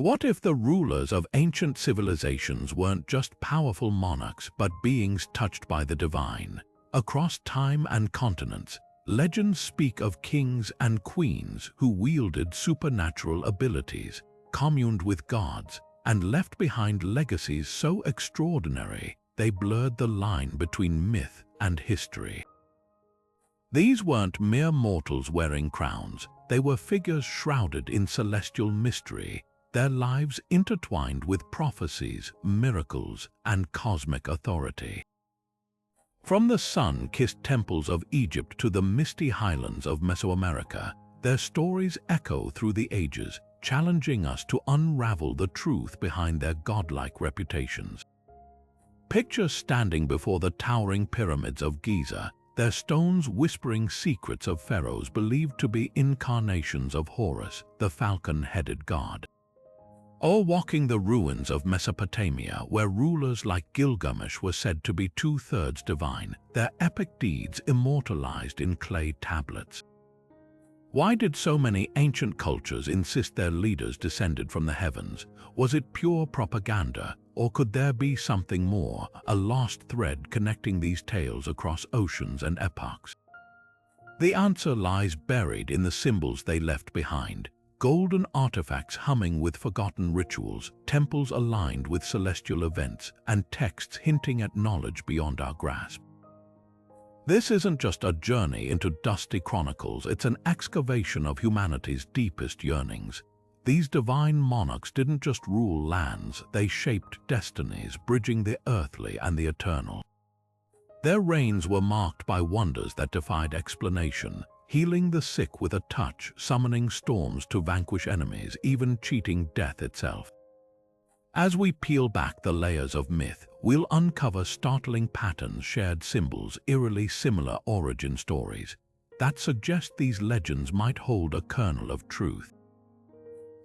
What if the rulers of ancient civilizations weren't just powerful monarchs but beings touched by the divine? Across time and continents, legends speak of kings and queens who wielded supernatural abilities, communed with gods, and left behind legacies so extraordinary they blurred the line between myth and history. These weren't mere mortals wearing crowns, they were figures shrouded in celestial mystery, their lives intertwined with prophecies, miracles, and cosmic authority. From the sun-kissed temples of Egypt to the misty highlands of Mesoamerica, their stories echo through the ages, challenging us to unravel the truth behind their godlike reputations. Picture standing before the towering pyramids of Giza, their stones whispering secrets of pharaohs believed to be incarnations of Horus, the falcon-headed god. Or walking the ruins of Mesopotamia, where rulers like Gilgamesh were said to be two-thirds divine, their epic deeds immortalized in clay tablets. Why did so many ancient cultures insist their leaders descended from the heavens? Was it pure propaganda, or could there be something more, a lost thread connecting these tales across oceans and epochs? The answer lies buried in the symbols they left behind. Golden artifacts humming with forgotten rituals, temples aligned with celestial events, and texts hinting at knowledge beyond our grasp. This isn't just a journey into dusty chronicles, it's an excavation of humanity's deepest yearnings. These divine monarchs didn't just rule lands, they shaped destinies, bridging the earthly and the eternal. Their reigns were marked by wonders that defied explanation, healing the sick with a touch, summoning storms to vanquish enemies, even cheating death itself. As we peel back the layers of myth, we'll uncover startling patterns, shared symbols, eerily similar origin stories that suggest these legends might hold a kernel of truth.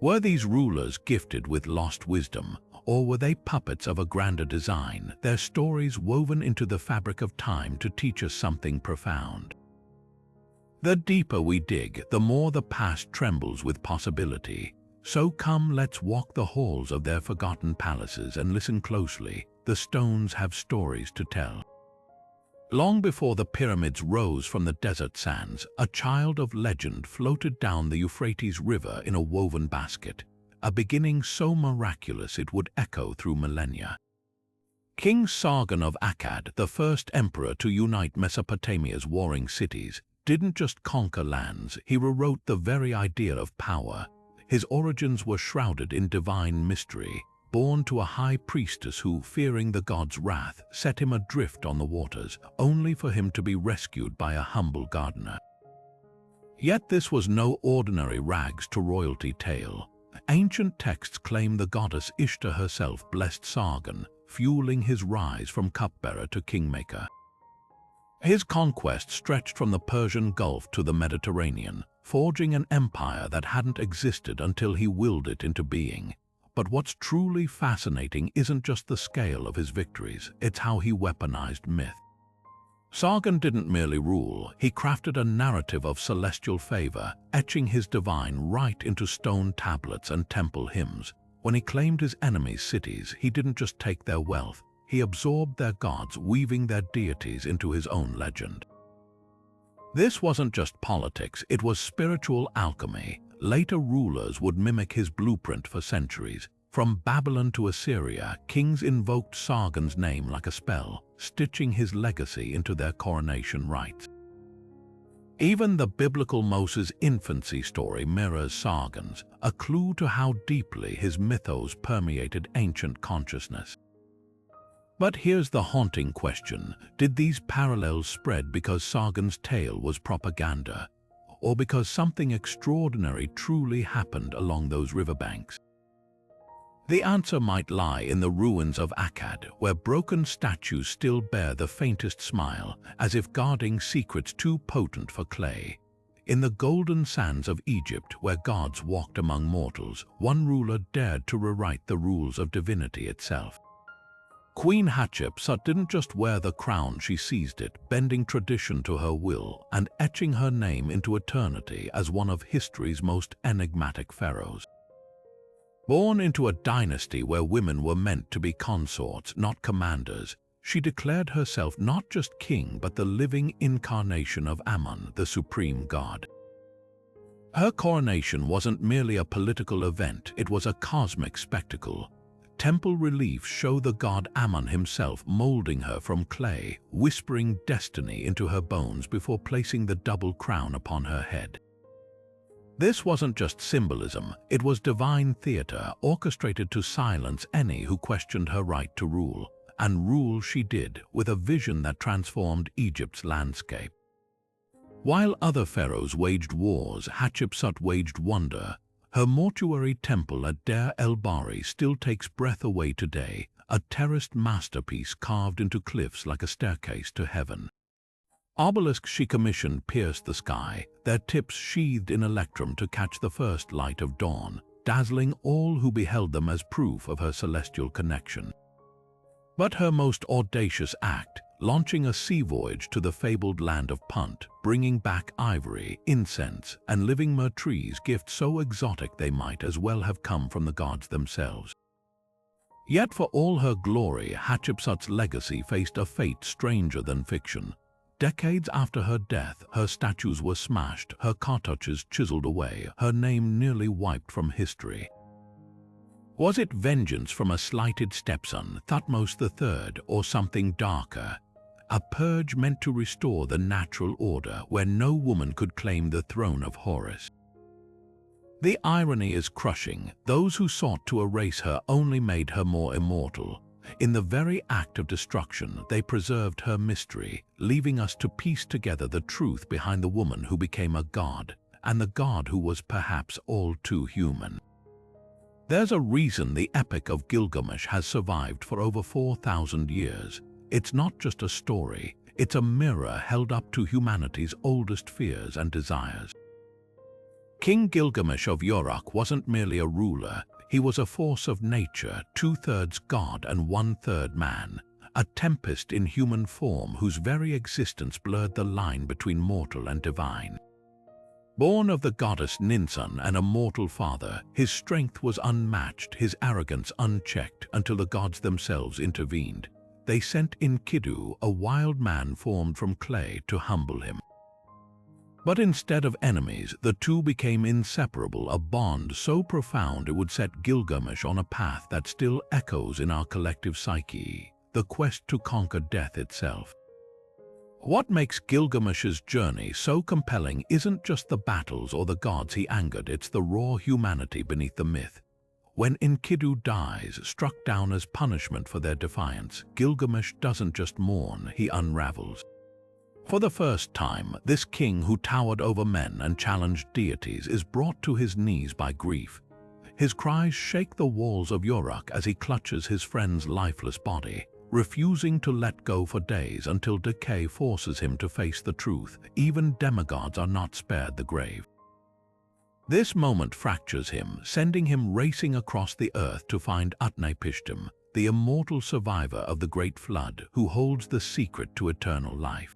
Were these rulers gifted with lost wisdom, or were they puppets of a grander design, their stories woven into the fabric of time to teach us something profound? The deeper we dig, the more the past trembles with possibility. So come, let's walk the halls of their forgotten palaces and listen closely. The stones have stories to tell. Long before the pyramids rose from the desert sands, a child of legend floated down the Euphrates River in a woven basket, a beginning so miraculous it would echo through millennia. King Sargon of Akkad, the first emperor to unite Mesopotamia's warring cities, didn't just conquer lands, he rewrote the very idea of power. His origins were shrouded in divine mystery, born to a high priestess who, fearing the god's wrath, set him adrift on the waters, only for him to be rescued by a humble gardener. Yet this was no ordinary rags to royalty tale. Ancient texts claim the goddess Ishtar herself blessed Sargon, fueling his rise from cupbearer to kingmaker. His conquest stretched from the Persian Gulf to the Mediterranean, forging an empire that hadn't existed until he willed it into being. But what's truly fascinating isn't just the scale of his victories, it's how he weaponized myth. Sargon didn't merely rule, he crafted a narrative of celestial favor, etching his divine right into stone tablets and temple hymns. When he claimed his enemies' cities, he didn't just take their wealth, he absorbed their gods, weaving their deities into his own legend. This wasn't just politics, it was spiritual alchemy. Later rulers would mimic his blueprint for centuries. From Babylon to Assyria, kings invoked Sargon's name like a spell, stitching his legacy into their coronation rites. Even the biblical Moses' infancy story mirrors Sargon's, a clue to how deeply his mythos permeated ancient consciousness. But here's the haunting question: did these parallels spread because Sargon's tale was propaganda, or because something extraordinary truly happened along those riverbanks? The answer might lie in the ruins of Akkad, where broken statues still bear the faintest smile, as if guarding secrets too potent for clay. In the golden sands of Egypt, where gods walked among mortals, one ruler dared to rewrite the rules of divinity itself. Queen Hatshepsut didn't just wear the crown, she seized it, bending tradition to her will and etching her name into eternity as one of history's most enigmatic pharaohs. Born into a dynasty where women were meant to be consorts, not commanders, she declared herself not just king but the living incarnation of Ammon, the supreme god. Her coronation wasn't merely a political event, it was a cosmic spectacle. Temple reliefs show the god Ammon himself molding her from clay, whispering destiny into her bones before placing the double crown upon her head. This wasn't just symbolism, it was divine theater orchestrated to silence any who questioned her right to rule. And rule she did, with a vision that transformed Egypt's landscape. While other pharaohs waged wars, Hatshepsut waged wonder. Her mortuary temple at Deir el-Bahari still takes breath away today, a terraced masterpiece carved into cliffs like a staircase to heaven. Obelisks she commissioned pierced the sky, their tips sheathed in electrum to catch the first light of dawn, dazzling all who beheld them as proof of her celestial connection. But her most audacious act, launching a sea voyage to the fabled land of Punt, bringing back ivory, incense, and living myrrh trees, gifts so exotic they might as well have come from the gods themselves. Yet for all her glory, Hatshepsut's legacy faced a fate stranger than fiction. Decades after her death, her statues were smashed, her cartouches chiseled away, her name nearly wiped from history. Was it vengeance from a slighted stepson, Thutmose III, or something darker? A purge meant to restore the natural order where no woman could claim the throne of Horus. The irony is crushing. Those who sought to erase her only made her more immortal. In the very act of destruction, they preserved her mystery, leaving us to piece together the truth behind the woman who became a god, and the god who was perhaps all too human. There's a reason the Epic of Gilgamesh has survived for over 4,000 years. It's not just a story, it's a mirror held up to humanity's oldest fears and desires. King Gilgamesh of Uruk wasn't merely a ruler, he was a force of nature, 2/3 god and 1/3 man, a tempest in human form whose very existence blurred the line between mortal and divine. Born of the goddess Ninsun and a mortal father, his strength was unmatched, his arrogance unchecked, until the gods themselves intervened. They sent Enkidu, a wild man formed from clay, to humble him. But instead of enemies, the two became inseparable, a bond so profound it would set Gilgamesh on a path that still echoes in our collective psyche, the quest to conquer death itself. What makes Gilgamesh's journey so compelling isn't just the battles or the gods he angered, it's the raw humanity beneath the myth. When Enkidu dies, struck down as punishment for their defiance, Gilgamesh doesn't just mourn, he unravels. For the first time, this king who towered over men and challenged deities is brought to his knees by grief. His cries shake the walls of Uruk as he clutches his friend's lifeless body, refusing to let go for days until decay forces him to face the truth. Even demigods are not spared the grave. This moment fractures him, sending him racing across the earth to find Utnapishtim, the immortal survivor of the Great Flood, who holds the secret to eternal life.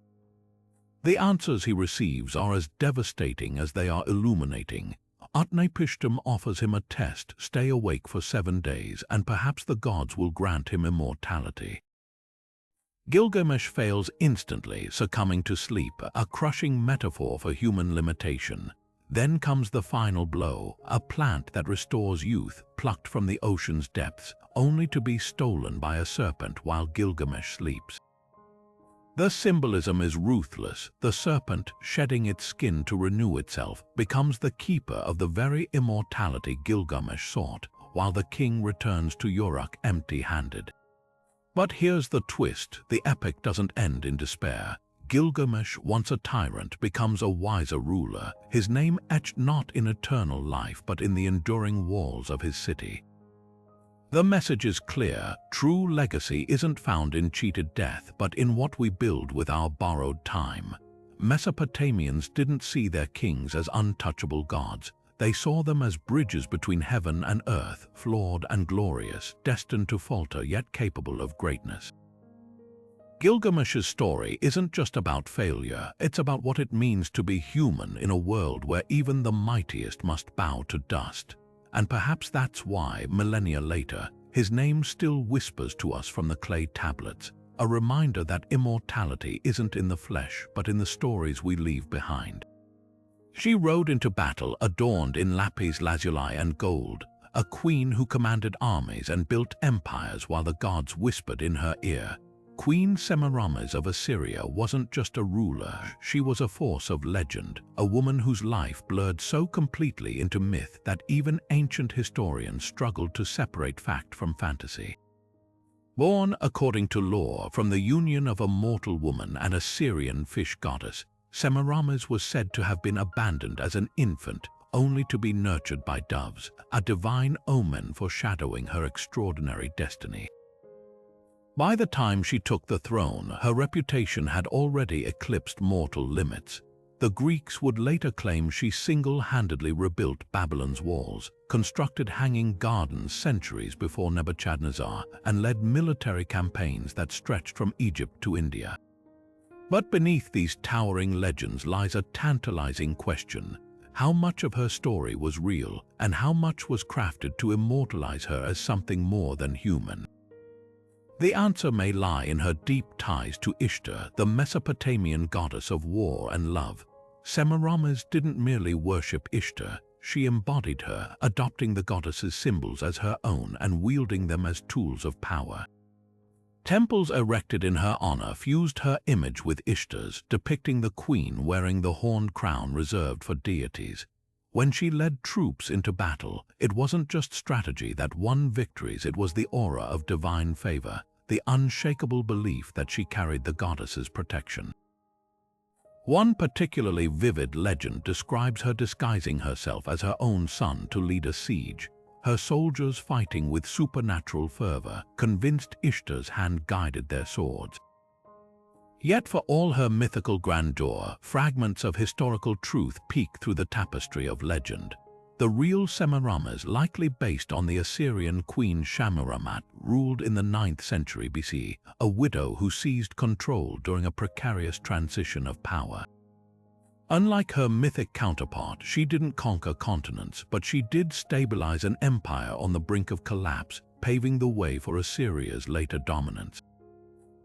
The answers he receives are as devastating as they are illuminating. Utnapishtim offers him a test: stay awake for 7 days, and perhaps the gods will grant him immortality. Gilgamesh fails instantly, succumbing to sleep, a crushing metaphor for human limitation. Then comes the final blow, a plant that restores youth, plucked from the ocean's depths, only to be stolen by a serpent while Gilgamesh sleeps. The symbolism is ruthless. The serpent, shedding its skin to renew itself, becomes the keeper of the very immortality Gilgamesh sought, while the king returns to Uruk empty-handed. But here's the twist: the epic doesn't end in despair. Gilgamesh, once a tyrant, becomes a wiser ruler, his name etched not in eternal life but in the enduring walls of his city. The message is clear: true legacy isn't found in cheated death, but in what we build with our borrowed time. Mesopotamians didn't see their kings as untouchable gods. They saw them as bridges between heaven and earth, flawed and glorious, destined to falter yet capable of greatness. Gilgamesh's story isn't just about failure, it's about what it means to be human in a world where even the mightiest must bow to dust. and perhaps that's why, millennia later, his name still whispers to us from the clay tablets, a reminder that immortality isn't in the flesh but in the stories we leave behind. She rode into battle adorned in lapis lazuli and gold, a queen who commanded armies and built empires while the gods whispered in her ear. Queen Semiramis of Assyria wasn't just a ruler, she was a force of legend, a woman whose life blurred so completely into myth that even ancient historians struggled to separate fact from fantasy. Born, according to lore, from the union of a mortal woman and a Syrian fish goddess, Semiramis was said to have been abandoned as an infant, only to be nurtured by doves, a divine omen foreshadowing her extraordinary destiny. By the time she took the throne, her reputation had already eclipsed mortal limits. The Greeks would later claim she single-handedly rebuilt Babylon's walls, constructed hanging gardens centuries before Nebuchadnezzar, and led military campaigns that stretched from Egypt to India. But beneath these towering legends lies a tantalizing question. How much of her story was real, and how much was crafted to immortalize her as something more than human? The answer may lie in her deep ties to Ishtar, the Mesopotamian goddess of war and love. Semiramis didn't merely worship Ishtar, she embodied her, adopting the goddess's symbols as her own and wielding them as tools of power. Temples erected in her honor fused her image with Ishtar's, depicting the queen wearing the horned crown reserved for deities. When she led troops into battle, it wasn't just strategy that won victories, it was the aura of divine favor, the unshakable belief that she carried the goddess's protection. One particularly vivid legend describes her disguising herself as her own son to lead a siege, her soldiers fighting with supernatural fervor, convinced Ishtar's hand guided their swords. Yet for all her mythical grandeur, fragments of historical truth peek through the tapestry of legend. The real Semiramis, likely based on the Assyrian queen Shamuramat, ruled in the 9th century BC, a widow who seized control during a precarious transition of power. Unlike her mythic counterpart, she didn't conquer continents, but she did stabilize an empire on the brink of collapse, paving the way for Assyria's later dominance.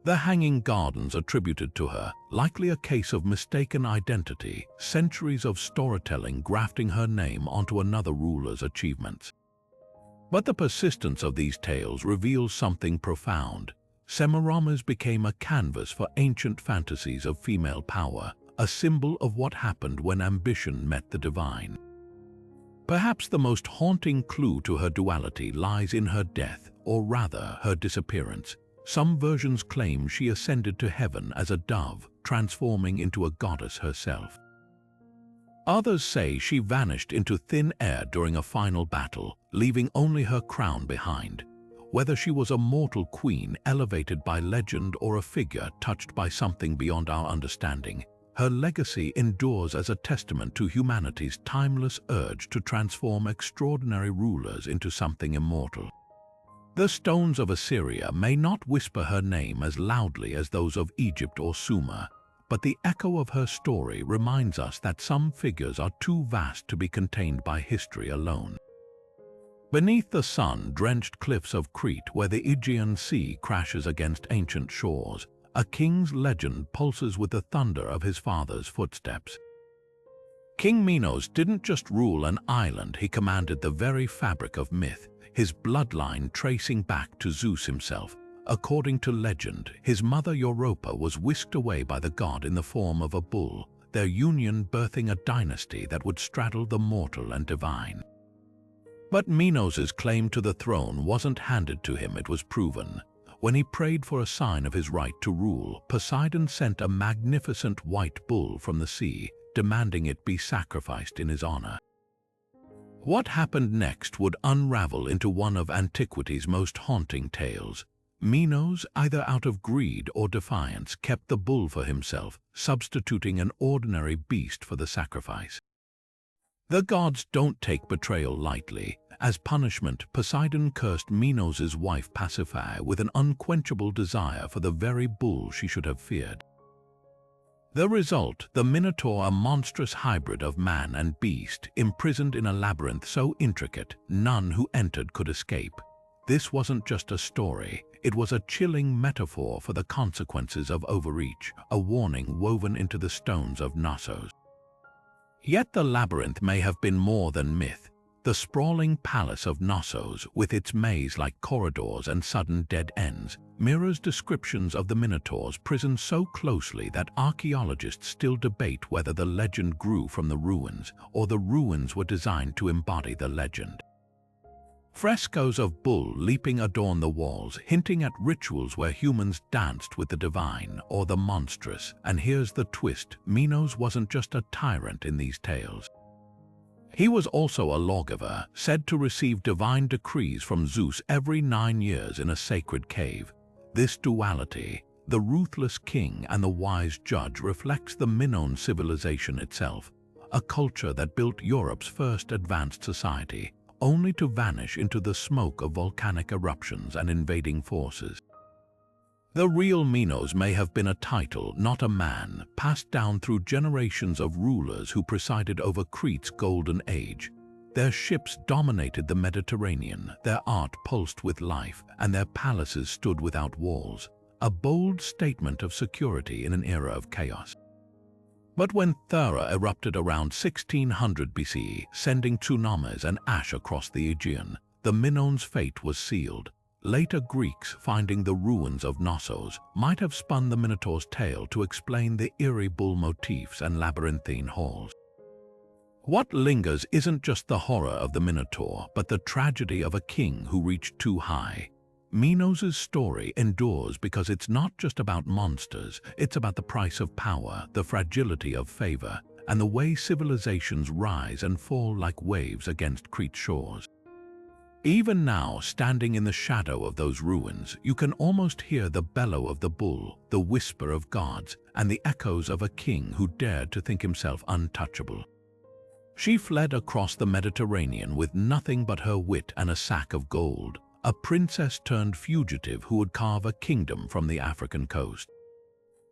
The hanging gardens attributed to her, likely a case of mistaken identity, centuries of storytelling grafting her name onto another ruler's achievements. But the persistence of these tales reveals something profound. Semiramis became a canvas for ancient fantasies of female power, a symbol of what happened when ambition met the divine. Perhaps the most haunting clue to her duality lies in her death, or rather her disappearance. Some versions claim she ascended to heaven as a dove, transforming into a goddess herself. Others say she vanished into thin air during a final battle, leaving only her crown behind. Whether she was a mortal queen elevated by legend or a figure touched by something beyond our understanding, her legacy endures as a testament to humanity's timeless urge to transform extraordinary rulers into something immortal. The stones of Assyria may not whisper her name as loudly as those of Egypt or Sumer, but the echo of her story reminds us that some figures are too vast to be contained by history alone. Beneath the sun-drenched cliffs of Crete, where the Aegean Sea crashes against ancient shores, a king's legend pulses with the thunder of his father's footsteps. King Minos didn't just rule an island, he commanded the very fabric of myth, his bloodline tracing back to Zeus himself. According to legend, his mother Europa was whisked away by the god in the form of a bull, their union birthing a dynasty that would straddle the mortal and divine. But Minos' claim to the throne wasn't handed to him, it was proven. When he prayed for a sign of his right to rule, Poseidon sent a magnificent white bull from the sea, demanding it be sacrificed in his honor. What happened next would unravel into one of antiquity's most haunting tales. Minos, either out of greed or defiance, kept the bull for himself, substituting an ordinary beast for the sacrifice. The gods don't take betrayal lightly. As punishment, Poseidon cursed Minos' wife Pasiphae with an unquenchable desire for the very bull she should have feared. The result, the Minotaur, a monstrous hybrid of man and beast, imprisoned in a labyrinth so intricate none who entered could escape. This wasn't just a story, it was a chilling metaphor for the consequences of overreach, a warning woven into the stones of Knossos. Yet the labyrinth may have been more than myth. The sprawling palace of Knossos, with its maze-like corridors and sudden dead ends, mirrors descriptions of the Minotaur's prison so closely that archaeologists still debate whether the legend grew from the ruins or the ruins were designed to embody the legend. Frescoes of bull leaping adorn the walls, hinting at rituals where humans danced with the divine or the monstrous. And here's the twist, Minos wasn't just a tyrant in these tales. He was also a lawgiver, said to receive divine decrees from Zeus every 9 years in a sacred cave. This duality, the ruthless king and the wise judge, reflects the Minoan civilization itself, a culture that built Europe's first advanced society, only to vanish into the smoke of volcanic eruptions and invading forces. The real Minos may have been a title, not a man, passed down through generations of rulers who presided over Crete's golden age. Their ships dominated the Mediterranean, their art pulsed with life, and their palaces stood without walls, a bold statement of security in an era of chaos. But when Thera erupted around 1600 BC, sending tsunamis and ash across the Aegean, the Minoans' fate was sealed. Later Greeks, finding the ruins of Knossos, might have spun the Minotaur's tale to explain the eerie bull motifs and labyrinthine halls. What lingers isn't just the horror of the Minotaur, but the tragedy of a king who reached too high. Minos' story endures because it's not just about monsters, it's about the price of power, the fragility of favor, and the way civilizations rise and fall like waves against Crete's shores. Even now, standing in the shadow of those ruins, you can almost hear the bellow of the bull, the whisper of gods, and the echoes of a king who dared to think himself untouchable. She fled across the Mediterranean with nothing but her wit and a sack of gold, a princess turned fugitive who would carve a kingdom from the African coast.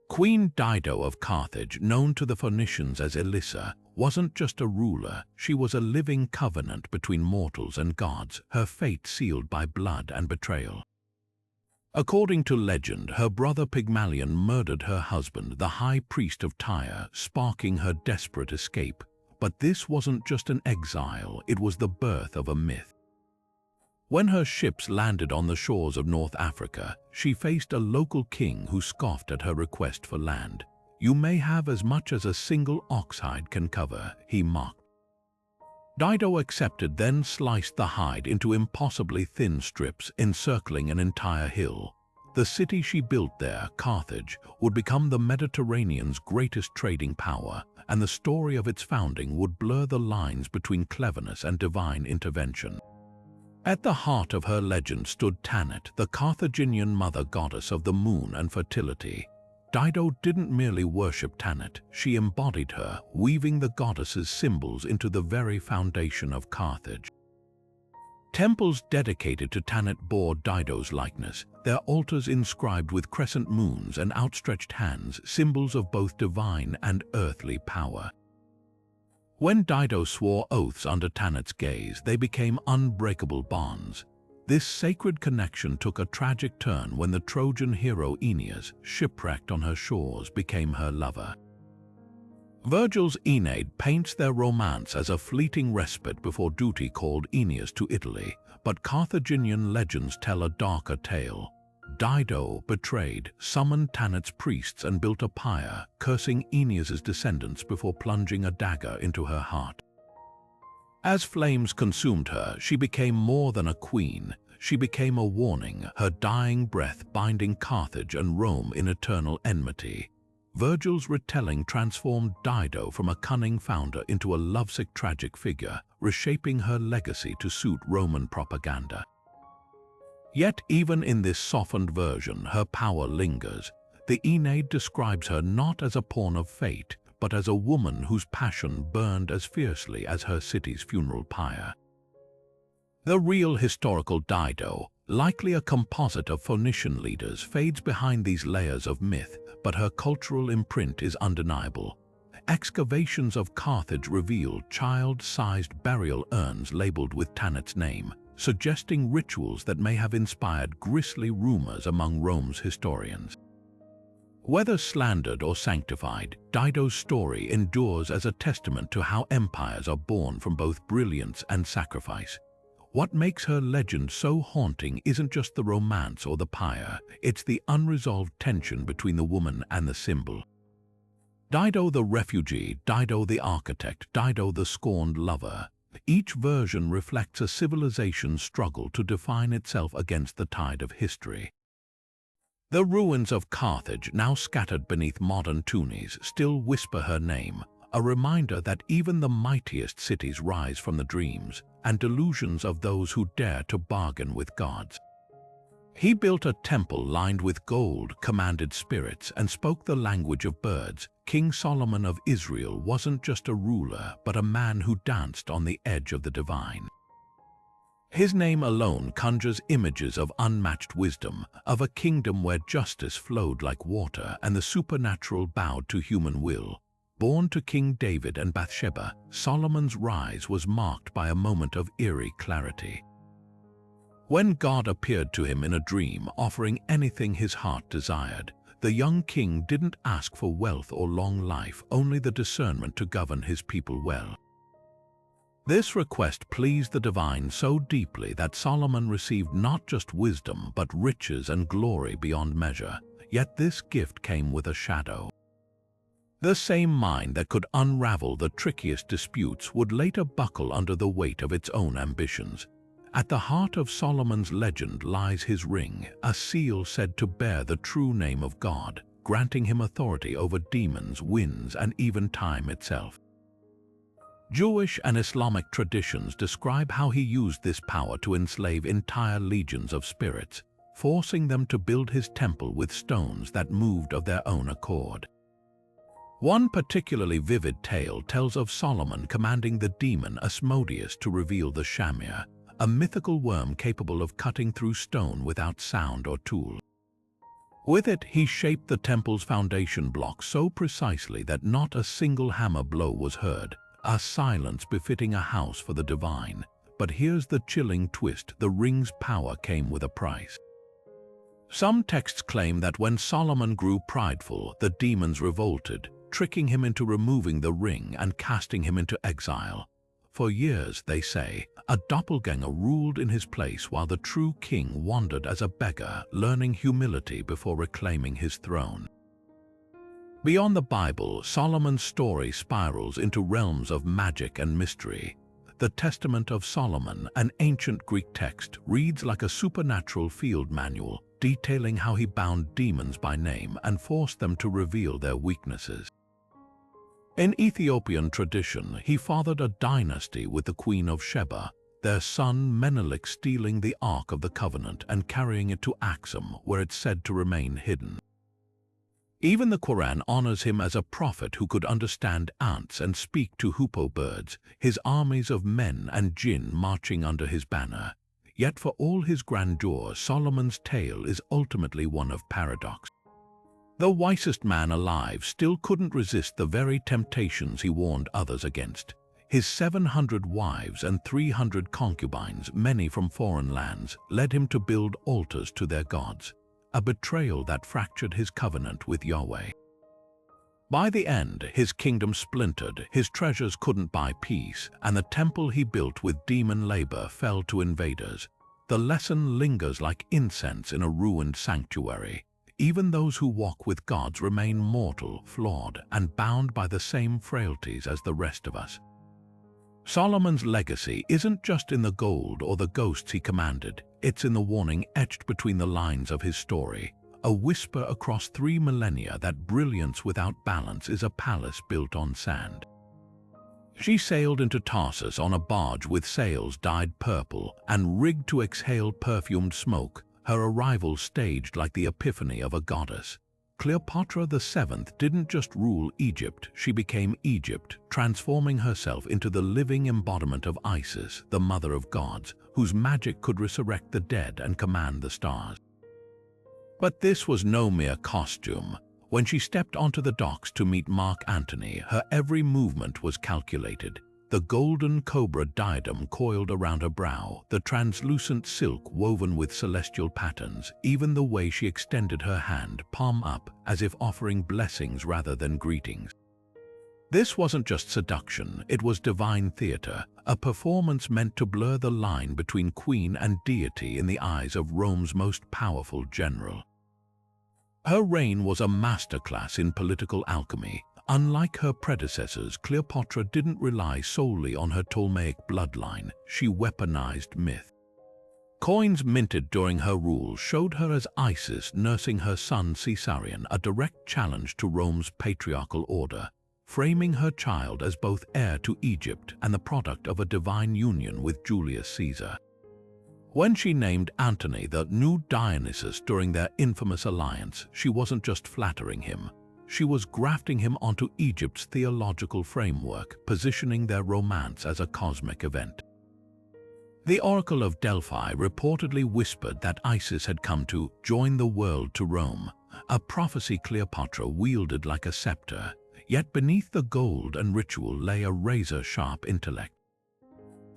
Queen Dido of Carthage, known to the Phoenicians as Elissa, wasn't just a ruler, she was a living covenant between mortals and gods, her fate sealed by blood and betrayal. According to legend, her brother Pygmalion murdered her husband, the high priest of Tyre, sparking her desperate escape. But this wasn't just an exile, it was the birth of a myth. When her ships landed on the shores of North Africa, she faced a local king who scoffed at her request for land. "You may have as much as a single ox hide can cover," he mocked. Dido accepted, then sliced the hide into impossibly thin strips, encircling an entire hill. The city she built there, Carthage, would become the Mediterranean's greatest trading power, and the story of its founding would blur the lines between cleverness and divine intervention. At the heart of her legend stood Tanit, the Carthaginian mother goddess of the moon and fertility. Dido didn't merely worship Tanit, she embodied her, weaving the goddess's symbols into the very foundation of Carthage. Temples dedicated to Tanit bore Dido's likeness, their altars inscribed with crescent moons and outstretched hands, symbols of both divine and earthly power. When Dido swore oaths under Tanit's gaze, they became unbreakable bonds. This sacred connection took a tragic turn when the Trojan hero Aeneas, shipwrecked on her shores, became her lover. Virgil's Aeneid paints their romance as a fleeting respite before duty called Aeneas to Italy, but Carthaginian legends tell a darker tale. Dido, betrayed, summoned Tanit's priests and built a pyre, cursing Aeneas's descendants before plunging a dagger into her heart. As flames consumed her, she became more than a queen. She became a warning, her dying breath binding Carthage and Rome in eternal enmity. Virgil's retelling transformed Dido from a cunning founder into a lovesick tragic figure, reshaping her legacy to suit Roman propaganda. Yet even in this softened version, her power lingers. The Aeneid describes her not as a pawn of fate, but as a woman whose passion burned as fiercely as her city's funeral pyre. The real historical Dido, likely a composite of Phoenician leaders, fades behind these layers of myth, but her cultural imprint is undeniable. Excavations of Carthage reveal child-sized burial urns labeled with Tanit's name, suggesting rituals that may have inspired grisly rumors among Rome's historians. Whether slandered or sanctified, Dido's story endures as a testament to how empires are born from both brilliance and sacrifice. What makes her legend so haunting isn't just the romance or the pyre, it's the unresolved tension between the woman and the symbol. Dido the refugee, Dido the architect, Dido the scorned lover. Each version reflects a civilization's struggle to define itself against the tide of history. The ruins of Carthage, now scattered beneath modern Tunis, still whisper her name, a reminder that even the mightiest cities rise from the dreams and delusions of those who dare to bargain with gods. He built a temple lined with gold, commanded spirits, and spoke the language of birds. King Solomon of Israel wasn't just a ruler, but a man who danced on the edge of the divine. His name alone conjures images of unmatched wisdom, of a kingdom where justice flowed like water and the supernatural bowed to human will. Born to King David and Bathsheba, Solomon's rise was marked by a moment of eerie clarity. When God appeared to him in a dream, offering anything his heart desired, the young king didn't ask for wealth or long life, only the discernment to govern his people well. This request pleased the divine so deeply that Solomon received not just wisdom but riches and glory beyond measure, yet this gift came with a shadow. The same mind that could unravel the trickiest disputes would later buckle under the weight of its own ambitions. At the heart of Solomon's legend lies his ring, a seal said to bear the true name of God, granting him authority over demons, winds, and even time itself. Jewish and Islamic traditions describe how he used this power to enslave entire legions of spirits, forcing them to build his temple with stones that moved of their own accord. One particularly vivid tale tells of Solomon commanding the demon Asmodeus to reveal the shamir, a mythical worm capable of cutting through stone without sound or tool. With it, he shaped the temple's foundation block so precisely that not a single hammer blow was heard, a silence befitting a house for the divine. But here's the chilling twist: the ring's power came with a price. Some texts claim that when Solomon grew prideful, the demons revolted, tricking him into removing the ring and casting him into exile. For years, they say, a doppelganger ruled in his place while the true king wandered as a beggar, learning humility before reclaiming his throne. Beyond the Bible, Solomon's story spirals into realms of magic and mystery. The Testament of Solomon, an ancient Greek text, reads like a supernatural field manual, detailing how he bound demons by name and forced them to reveal their weaknesses. In Ethiopian tradition, he fathered a dynasty with the Queen of Sheba, their son Menelik stealing the Ark of the Covenant and carrying it to Axum, where it's said to remain hidden. Even the Quran honors him as a prophet who could understand ants and speak to hoopoe birds, his armies of men and jinn marching under his banner. Yet for all his grandeur, Solomon's tale is ultimately one of paradox. The wisest man alive still couldn't resist the very temptations he warned others against. His 700 wives and 300 concubines, many from foreign lands, led him to build altars to their gods, a betrayal that fractured his covenant with Yahweh. By the end, his kingdom splintered, his treasures couldn't buy peace, and the temple he built with demon labor fell to invaders. The lesson lingers like incense in a ruined sanctuary. Even those who walk with gods remain mortal, flawed, and bound by the same frailties as the rest of us. Solomon's legacy isn't just in the gold or the ghosts he commanded, it's in the warning etched between the lines of his story, a whisper across 3 millennia that brilliance without balance is a palace built on sand. She sailed into Tarsus on a barge with sails dyed purple and rigged to exhale perfumed smoke, her arrival staged like the epiphany of a goddess. Cleopatra VII didn't just rule Egypt, she became Egypt, transforming herself into the living embodiment of Isis, the mother of gods, whose magic could resurrect the dead and command the stars. But this was no mere costume. When she stepped onto the docks to meet Mark Antony, her every movement was calculated. The golden cobra diadem coiled around her brow, the translucent silk woven with celestial patterns, even the way she extended her hand, palm up, as if offering blessings rather than greetings. This wasn't just seduction, it was divine theater, a performance meant to blur the line between queen and deity in the eyes of Rome's most powerful general. Her reign was a masterclass in political alchemy. Unlike her predecessors, Cleopatra didn't rely solely on her Ptolemaic bloodline, she weaponized myth. Coins minted during her rule showed her as Isis nursing her son Caesarion, a direct challenge to Rome's patriarchal order, framing her child as both heir to Egypt and the product of a divine union with Julius Caesar. When she named Antony the new Dionysus during their infamous alliance, she wasn't just flattering him. She was grafting him onto Egypt's theological framework, positioning their romance as a cosmic event. The Oracle of Delphi reportedly whispered that Isis had come to join the world to Rome, a prophecy Cleopatra wielded like a scepter, yet beneath the gold and ritual lay a razor-sharp intellect.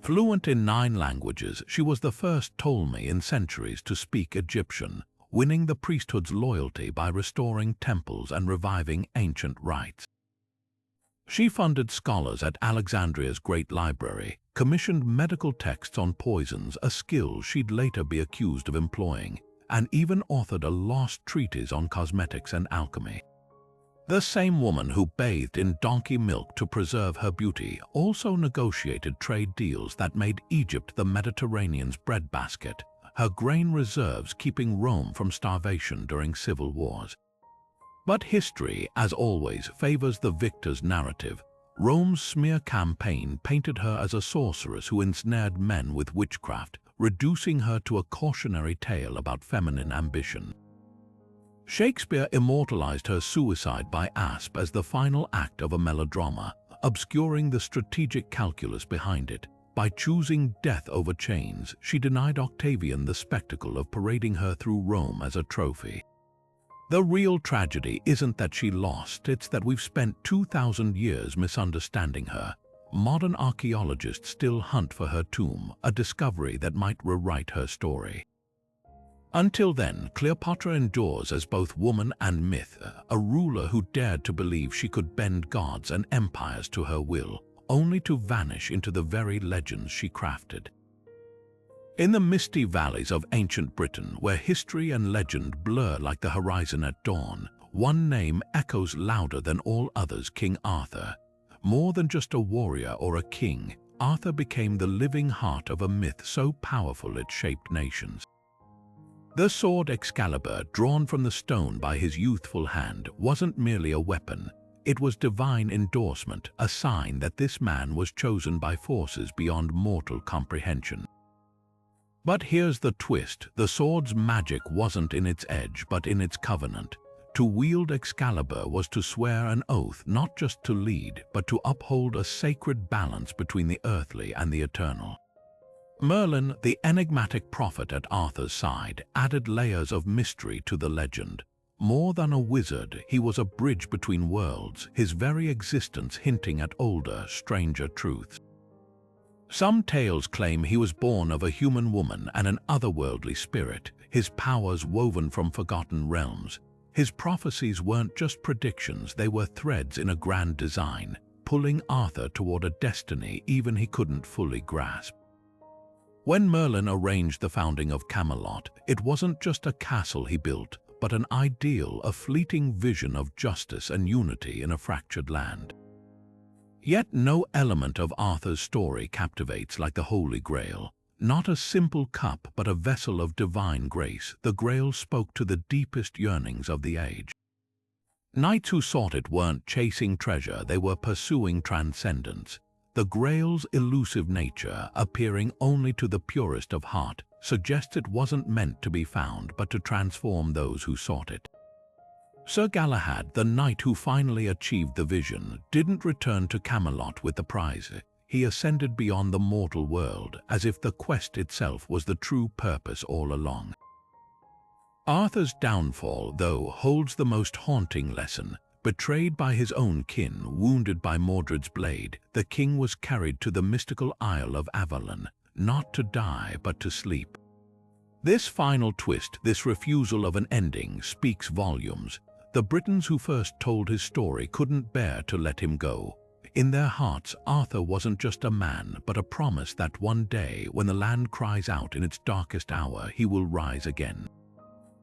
Fluent in 9 languages, she was the first Ptolemy in centuries to speak Egyptian, winning the priesthood's loyalty by restoring temples and reviving ancient rites. She funded scholars at Alexandria's Great Library, commissioned medical texts on poisons, a skill she'd later be accused of employing, and even authored a lost treatise on cosmetics and alchemy. The same woman who bathed in donkey milk to preserve her beauty also negotiated trade deals that made Egypt the Mediterranean's breadbasket, her grain reserves keeping Rome from starvation during civil wars. But history, as always, favors the victor's narrative. Rome's smear campaign painted her as a sorceress who ensnared men with witchcraft, reducing her to a cautionary tale about feminine ambition. Shakespeare immortalized her suicide by asp as the final act of a melodrama, obscuring the strategic calculus behind it. By choosing death over chains, she denied Octavian the spectacle of parading her through Rome as a trophy. The real tragedy isn't that she lost, it's that we've spent 2,000 years misunderstanding her. Modern archaeologists still hunt for her tomb, a discovery that might rewrite her story. Until then, Cleopatra endures as both woman and myth, a ruler who dared to believe she could bend gods and empires to her will, only to vanish into the very legends she crafted. In the misty valleys of ancient Britain, where history and legend blur like the horizon at dawn, one name echoes louder than all others: King Arthur. More than just a warrior or a king, Arthur became the living heart of a myth so powerful it shaped nations. The sword Excalibur, drawn from the stone by his youthful hand, wasn't merely a weapon. It was divine endorsement, a sign that this man was chosen by forces beyond mortal comprehension. But here's the twist: the sword's magic wasn't in its edge, but in its covenant. To wield Excalibur was to swear an oath not just to lead, but to uphold a sacred balance between the earthly and the eternal. Merlin, the enigmatic prophet at Arthur's side, added layers of mystery to the legend. More than a wizard, he was a bridge between worlds, his very existence hinting at older, stranger truths. Some tales claim he was born of a human woman and an otherworldly spirit, his powers woven from forgotten realms. His prophecies weren't just predictions, they were threads in a grand design, pulling Arthur toward a destiny even he couldn't fully grasp. When Merlin arranged the founding of Camelot, it wasn't just a castle he built, but an ideal, a fleeting vision of justice and unity in a fractured land. Yet no element of Arthur's story captivates like the Holy Grail. Not a simple cup, but a vessel of divine grace, the Grail spoke to the deepest yearnings of the age. Knights who sought it weren't chasing treasure, they were pursuing transcendence. The Grail's elusive nature, appearing only to the purest of heart, suggests it wasn't meant to be found but to transform those who sought it. Sir Galahad, the knight who finally achieved the vision, didn't return to Camelot with the prize. He ascended beyond the mortal world, as if the quest itself was the true purpose all along. Arthur's downfall, though, holds the most haunting lesson. Betrayed by his own kin, wounded by Mordred's blade, the king was carried to the mystical Isle of Avalon, not to die but to sleep. This final twist, this refusal of an ending, speaks volumes. The Britons who first told his story couldn't bear to let him go. In their hearts, Arthur wasn't just a man, but a promise that one day, when the land cries out in its darkest hour, he will rise again.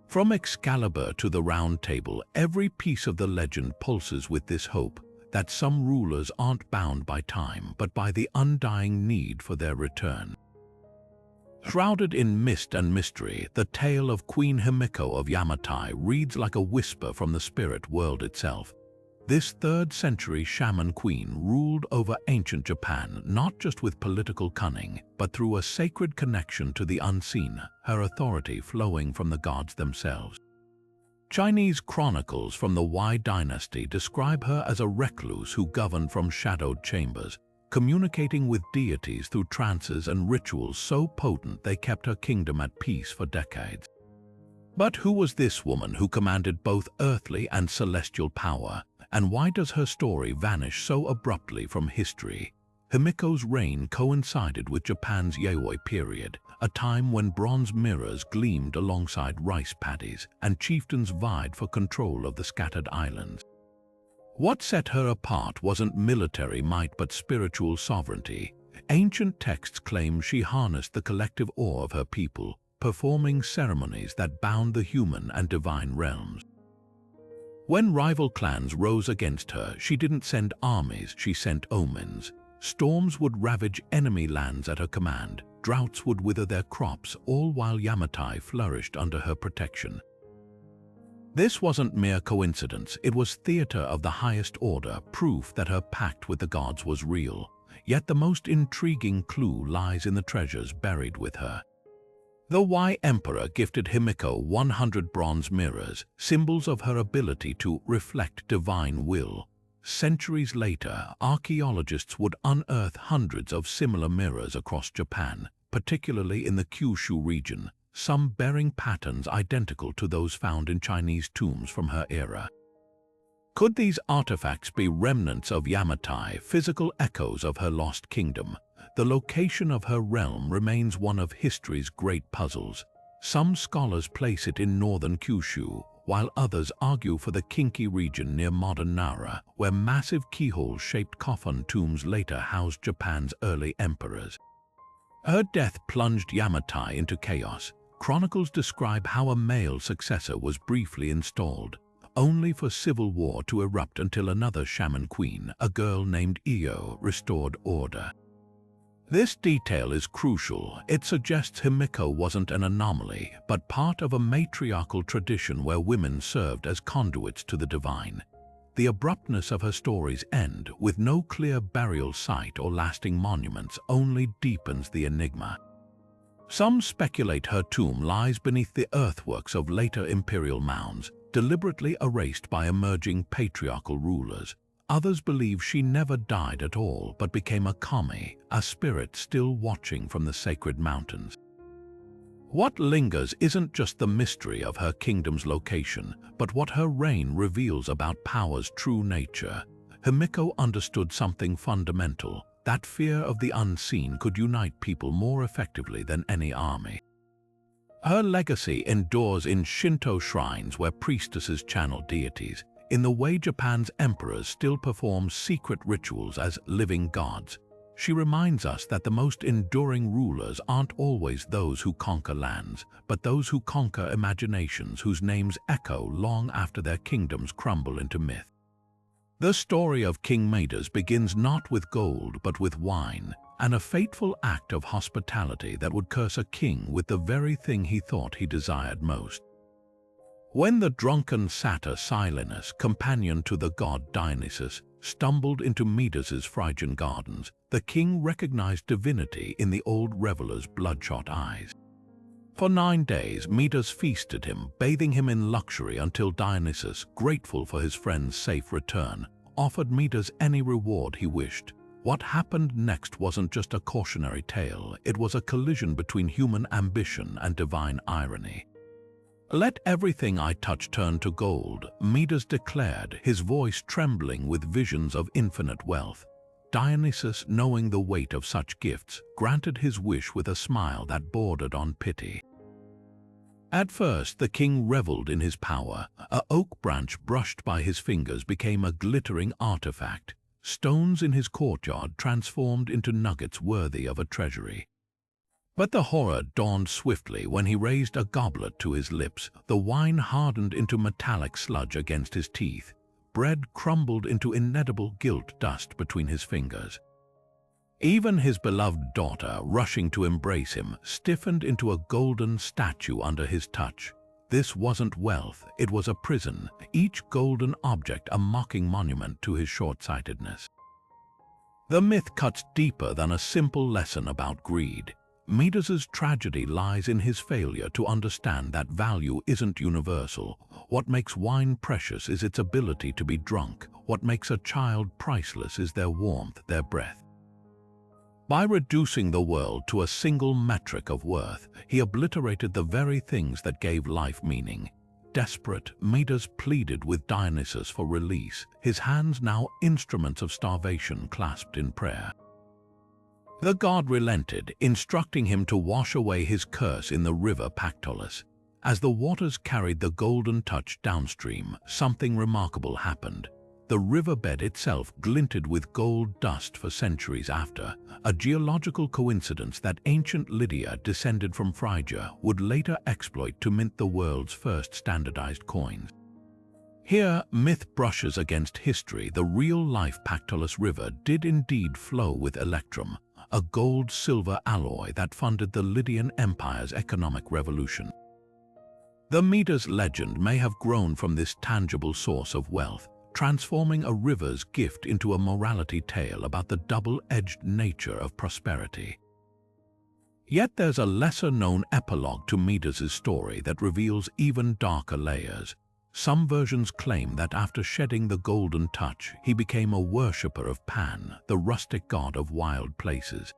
From Excalibur to the Round Table, every piece of the legend pulses with this hope that some rulers aren't bound by time, but by the undying need for their return. Shrouded in mist and mystery, the tale of Queen Himiko of Yamatai reads like a whisper from the spirit world itself. This 3rd century shaman queen ruled over ancient Japan not just with political cunning, but through a sacred connection to the unseen, her authority flowing from the gods themselves. Chinese chronicles from the Wei dynasty describe her as a recluse who governed from shadowed chambers, communicating with deities through trances and rituals so potent they kept her kingdom at peace for decades. But who was this woman who commanded both earthly and celestial power? And why does her story vanish so abruptly from history? Himiko's reign coincided with Japan's Yayoi period, a time when bronze mirrors gleamed alongside rice paddies and chieftains vied for control of the scattered islands. What set her apart wasn't military might but spiritual sovereignty. Ancient texts claim she harnessed the collective awe of her people, performing ceremonies that bound the human and divine realms. When rival clans rose against her, she didn't send armies, she sent omens. Storms would ravage enemy lands at her command, droughts would wither their crops, all while Yamatai flourished under her protection. This wasn't mere coincidence, it was theater of the highest order, proof that her pact with the gods was real. Yet the most intriguing clue lies in the treasures buried with her. The Wei Emperor gifted Himiko 100 bronze mirrors, symbols of her ability to reflect divine will. Centuries later, archaeologists would unearth hundreds of similar mirrors across Japan, particularly in the Kyushu region, some bearing patterns identical to those found in Chinese tombs from her era. Could these artifacts be remnants of Yamatai, physical echoes of her lost kingdom? The location of her realm remains one of history's great puzzles. Some scholars place it in northern Kyushu, while others argue for the Kinki region near modern Nara, where massive keyhole-shaped coffin tombs later housed Japan's early emperors. Her death plunged Yamatai into chaos. Chronicles describe how a male successor was briefly installed, only for civil war to erupt until another shaman queen, a girl named Io, restored order. This detail is crucial. It suggests Himiko wasn't an anomaly, but part of a matriarchal tradition where women served as conduits to the divine. The abruptness of her story's end, with no clear burial site or lasting monuments, only deepens the enigma. Some speculate her tomb lies beneath the earthworks of later imperial mounds, deliberately erased by emerging patriarchal rulers. Others believe she never died at all but became a kami, a spirit still watching from the sacred mountains. What lingers isn't just the mystery of her kingdom's location, but what her reign reveals about power's true nature. Himiko understood something fundamental, that fear of the unseen could unite people more effectively than any army. Her legacy endures in Shinto shrines where priestesses channel deities, in the way Japan's emperors still perform secret rituals as living gods. She reminds us that the most enduring rulers aren't always those who conquer lands, but those who conquer imaginations whose names echo long after their kingdoms crumble into myth. The story of King Midas begins not with gold but with wine, and a fateful act of hospitality that would curse a king with the very thing he thought he desired most. When the drunken satyr Silenus, companion to the god Dionysus, stumbled into Midas's Phrygian gardens, the king recognized divinity in the old reveler's bloodshot eyes. For 9 days, Midas feasted him, bathing him in luxury until Dionysus, grateful for his friend's safe return, offered Midas any reward he wished. What happened next wasn't just a cautionary tale, it was a collision between human ambition and divine irony. "Let everything I touch turn to gold," Midas declared, his voice trembling with visions of infinite wealth. Dionysus, knowing the weight of such gifts, granted his wish with a smile that bordered on pity. At first, the king reveled in his power. An oak branch brushed by his fingers became a glittering artifact. Stones in his courtyard transformed into nuggets worthy of a treasury. But the horror dawned swiftly when he raised a goblet to his lips. The wine hardened into metallic sludge against his teeth. Bread crumbled into inedible gilt dust between his fingers. Even his beloved daughter, rushing to embrace him, stiffened into a golden statue under his touch. This wasn't wealth, it was a prison, each golden object a mocking monument to his short-sightedness. The myth cuts deeper than a simple lesson about greed. Midas's tragedy lies in his failure to understand that value isn't universal. What makes wine precious is its ability to be drunk. What makes a child priceless is their warmth, their breath. By reducing the world to a single metric of worth, he obliterated the very things that gave life meaning. Desperate, Midas pleaded with Dionysus for release, his hands now instruments of starvation clasped in prayer. The god relented, instructing him to wash away his curse in the river Pactolus. As the waters carried the golden touch downstream, something remarkable happened. The riverbed itself glinted with gold dust for centuries after, a geological coincidence that ancient Lydia, descended from Phrygia, would later exploit to mint the world's first standardized coins. Here, myth brushes against history. The real-life Pactolus River did indeed flow with electrum, a gold-silver alloy that funded the Lydian Empire's economic revolution. The Midas legend may have grown from this tangible source of wealth, transforming a river's gift into a morality tale about the double-edged nature of prosperity. Yet there's a lesser-known epilogue to Midas's story that reveals even darker layers. Some versions claim that after shedding the golden touch, he became a worshipper of Pan, the rustic god of wild places.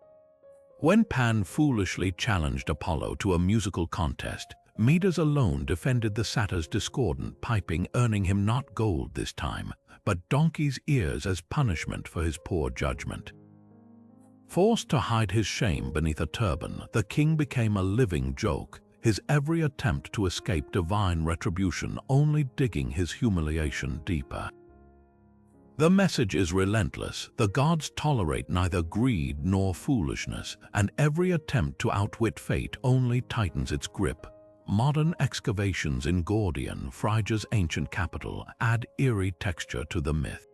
When Pan foolishly challenged Apollo to a musical contest, Midas alone defended the satyr's discordant piping, earning him not gold this time, but donkey's ears as punishment for his poor judgment. Forced to hide his shame beneath a turban, the king became a living joke, his every attempt to escape divine retribution only digging his humiliation deeper. The message is relentless. The gods tolerate neither greed nor foolishness, and every attempt to outwit fate only tightens its grip. Modern excavations in Gordian, Phrygia's ancient capital, add eerie texture to the myth.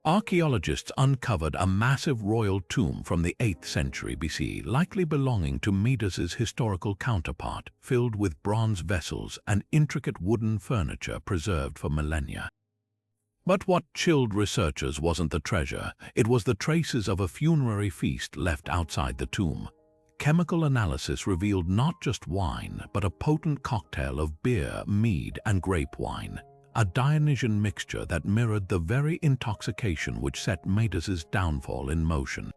Archaeologists uncovered a massive royal tomb from the 8th century BC, likely belonging to Midas's historical counterpart, filled with bronze vessels and intricate wooden furniture preserved for millennia. But what chilled researchers wasn't the treasure, it was the traces of a funerary feast left outside the tomb. Chemical analysis revealed not just wine, but a potent cocktail of beer, mead, and grape wine, a Dionysian mixture that mirrored the very intoxication which set Midas's downfall in motion.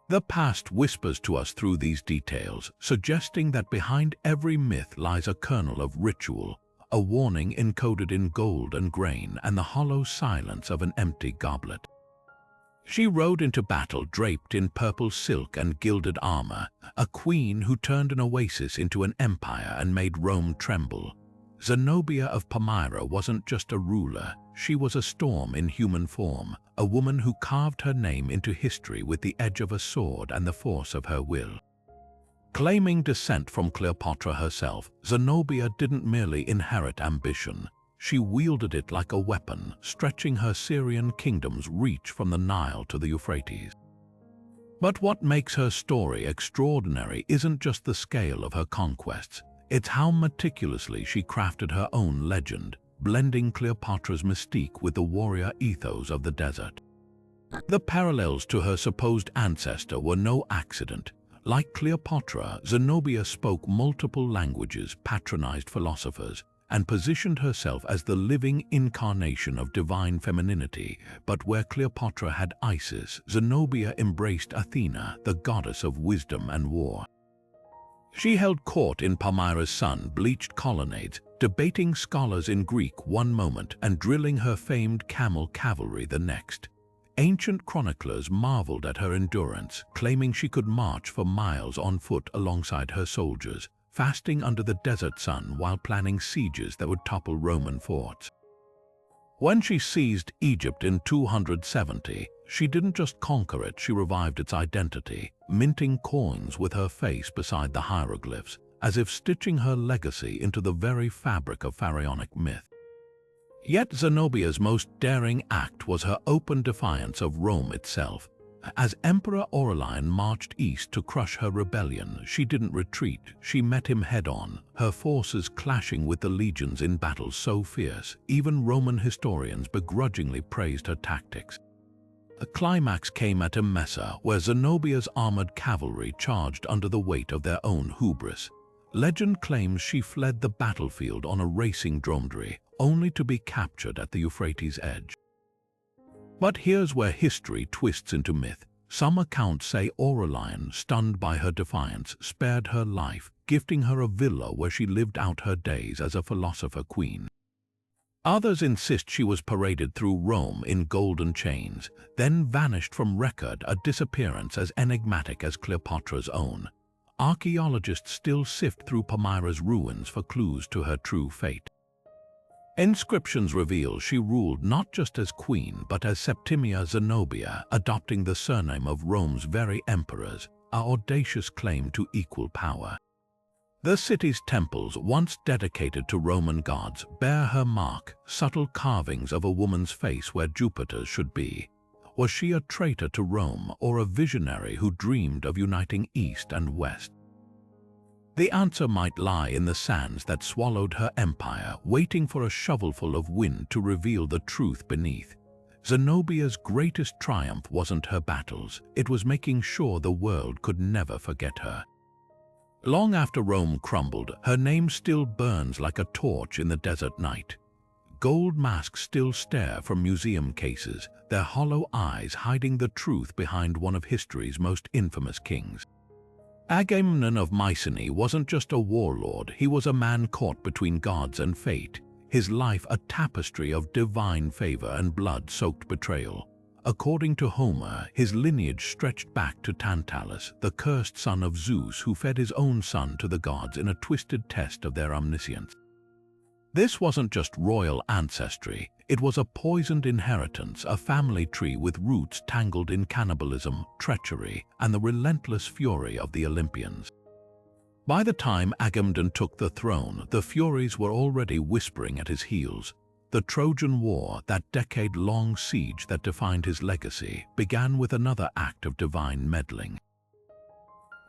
The past whispers to us through these details, suggesting that behind every myth lies a kernel of ritual, a warning encoded in gold and grain, and the hollow silence of an empty goblet. She rode into battle draped in purple silk and gilded armor, a queen who turned an oasis into an empire and made Rome tremble. Zenobia of Palmyra wasn't just a ruler, she was a storm in human form, a woman who carved her name into history with the edge of a sword and the force of her will. Claiming descent from Cleopatra herself, Zenobia didn't merely inherit ambition. She wielded it like a weapon, stretching her Syrian kingdom's reach from the Nile to the Euphrates. But what makes her story extraordinary isn't just the scale of her conquests, it's how meticulously she crafted her own legend, blending Cleopatra's mystique with the warrior ethos of the desert. The parallels to her supposed ancestor were no accident. Like Cleopatra, Zenobia spoke multiple languages, patronized philosophers, and positioned herself as the living incarnation of divine femininity. But where Cleopatra had Isis, Zenobia embraced Athena, the goddess of wisdom and war. She held court in Palmyra's sun-bleached colonnades, debating scholars in Greek one moment and drilling her famed camel cavalry the next. Ancient chroniclers marveled at her endurance, claiming she could march for miles on foot alongside her soldiers, fasting under the desert sun while planning sieges that would topple Roman forts. When she seized Egypt in 270, she didn't just conquer it, she revived its identity, minting coins with her face beside the hieroglyphs, as if stitching her legacy into the very fabric of pharaonic myth. Yet Zenobia's most daring act was her open defiance of Rome itself. As Emperor Aurelian marched east to crush her rebellion, she didn't retreat, she met him head-on, her forces clashing with the legions in battles so fierce, even Roman historians begrudgingly praised her tactics. A climax came at Emesa, where Zenobia's armored cavalry charged under the weight of their own hubris. Legend claims she fled the battlefield on a racing dromedary, only to be captured at the Euphrates' edge. But here's where history twists into myth. Some accounts say Aurelian, stunned by her defiance, spared her life, gifting her a villa where she lived out her days as a philosopher queen. Others insist she was paraded through Rome in golden chains, then vanished from record, a disappearance as enigmatic as Cleopatra's own. Archaeologists still sift through Palmyra's ruins for clues to her true fate. Inscriptions reveal she ruled not just as queen but as Septimia Zenobia, adopting the surname of Rome's very emperors, an audacious claim to equal power. The city's temples, once dedicated to Roman gods, bear her mark, subtle carvings of a woman's face where Jupiter's should be. Was she a traitor to Rome or a visionary who dreamed of uniting East and West? The answer might lie in the sands that swallowed her empire, waiting for a shovelful of wind to reveal the truth beneath. Zenobia's greatest triumph wasn't her battles, it was making sure the world could never forget her. Long after Rome crumbled, her name still burns like a torch in the desert night. Gold masks still stare from museum cases, their hollow eyes hiding the truth behind one of history's most infamous kings. Agamemnon of Mycenae wasn't just a warlord, he was a man caught between gods and fate, his life a tapestry of divine favor and blood-soaked betrayal. According to Homer, his lineage stretched back to Tantalus, the cursed son of Zeus who fed his own son to the gods in a twisted test of their omniscience. This wasn't just royal ancestry, it was a poisoned inheritance, a family tree with roots tangled in cannibalism, treachery, and the relentless fury of the Olympians. By the time Agamemnon took the throne, the Furies were already whispering at his heels. The Trojan War, that decade-long siege that defined his legacy, began with another act of divine meddling.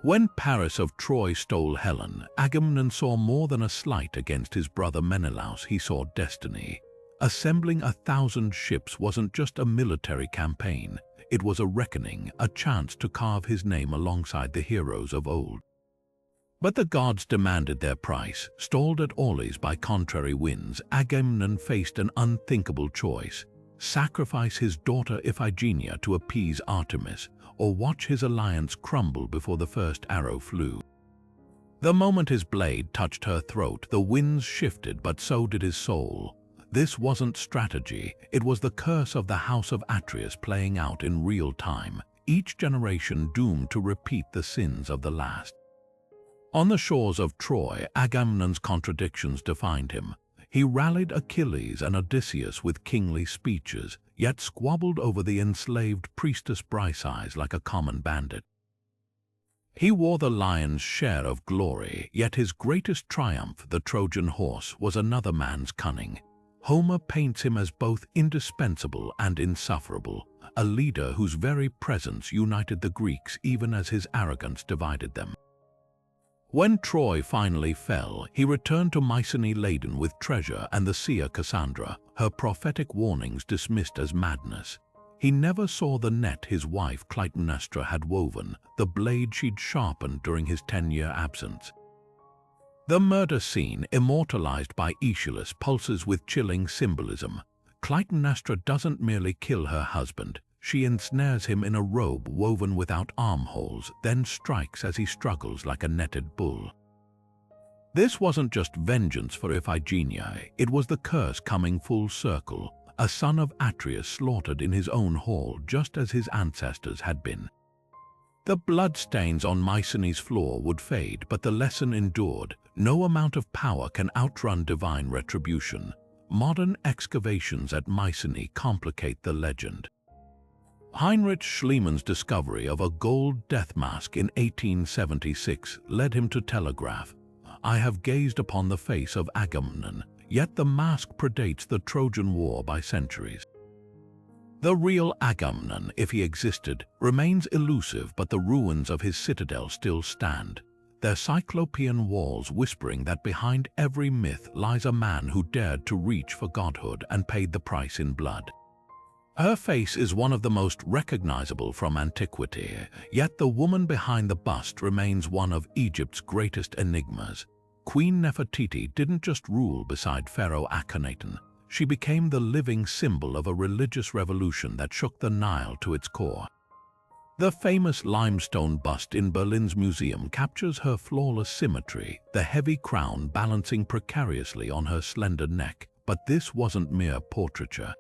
When Paris of Troy stole Helen, Agamemnon saw more than a slight against his brother Menelaus, he saw destiny. Assembling 1,000 ships wasn't just a military campaign, it was a reckoning, a chance to carve his name alongside the heroes of old. But the gods demanded their price. Stalled at Aulis by contrary winds, Agamemnon faced an unthinkable choice: sacrifice his daughter Iphigenia to appease Artemis, or watch his alliance crumble before the first arrow flew. The moment his blade touched her throat, the winds shifted, but so did his soul. This wasn't strategy, it was the curse of the House of Atreus playing out in real time, each generation doomed to repeat the sins of the last. On the shores of Troy, Agamemnon's contradictions defined him. He rallied Achilles and Odysseus with kingly speeches, yet squabbled over the enslaved priestess Briseis like a common bandit. He wore the lion's share of glory, yet his greatest triumph, the Trojan horse, was another man's cunning. Homer paints him as both indispensable and insufferable, a leader whose very presence united the Greeks even as his arrogance divided them. When Troy finally fell, he returned to Mycenae laden with treasure and the seer Cassandra, her prophetic warnings dismissed as madness. He never saw the net his wife Clytemnestra had woven, the blade she'd sharpened during his 10-year absence. The murder scene, immortalized by Aeschylus, pulses with chilling symbolism. Clytemnestra doesn't merely kill her husband, she ensnares him in a robe woven without armholes, then strikes as he struggles like a netted bull. This wasn't just vengeance for Iphigenia, it was the curse coming full circle, a son of Atreus slaughtered in his own hall just as his ancestors had been. The bloodstains on Mycenae's floor would fade, but the lesson endured. No amount of power can outrun divine retribution. Modern excavations at Mycenae complicate the legend. Heinrich Schliemann's discovery of a gold death mask in 1876 led him to telegraph, "I have gazed upon the face of Agamemnon, yet the mask predates the Trojan War by centuries." The real Agamemnon, if he existed, remains elusive, but the ruins of his citadel still stand, their cyclopean walls whispering that behind every myth lies a man who dared to reach for godhood and paid the price in blood. Her face is one of the most recognizable from antiquity, yet the woman behind the bust remains one of Egypt's greatest enigmas. Queen Nefertiti didn't just rule beside Pharaoh Akhenaten. She became the living symbol of a religious revolution that shook the Nile to its core. The famous limestone bust in Berlin's museum captures her flawless symmetry, the heavy crown balancing precariously on her slender neck. But this wasn't mere portraiture.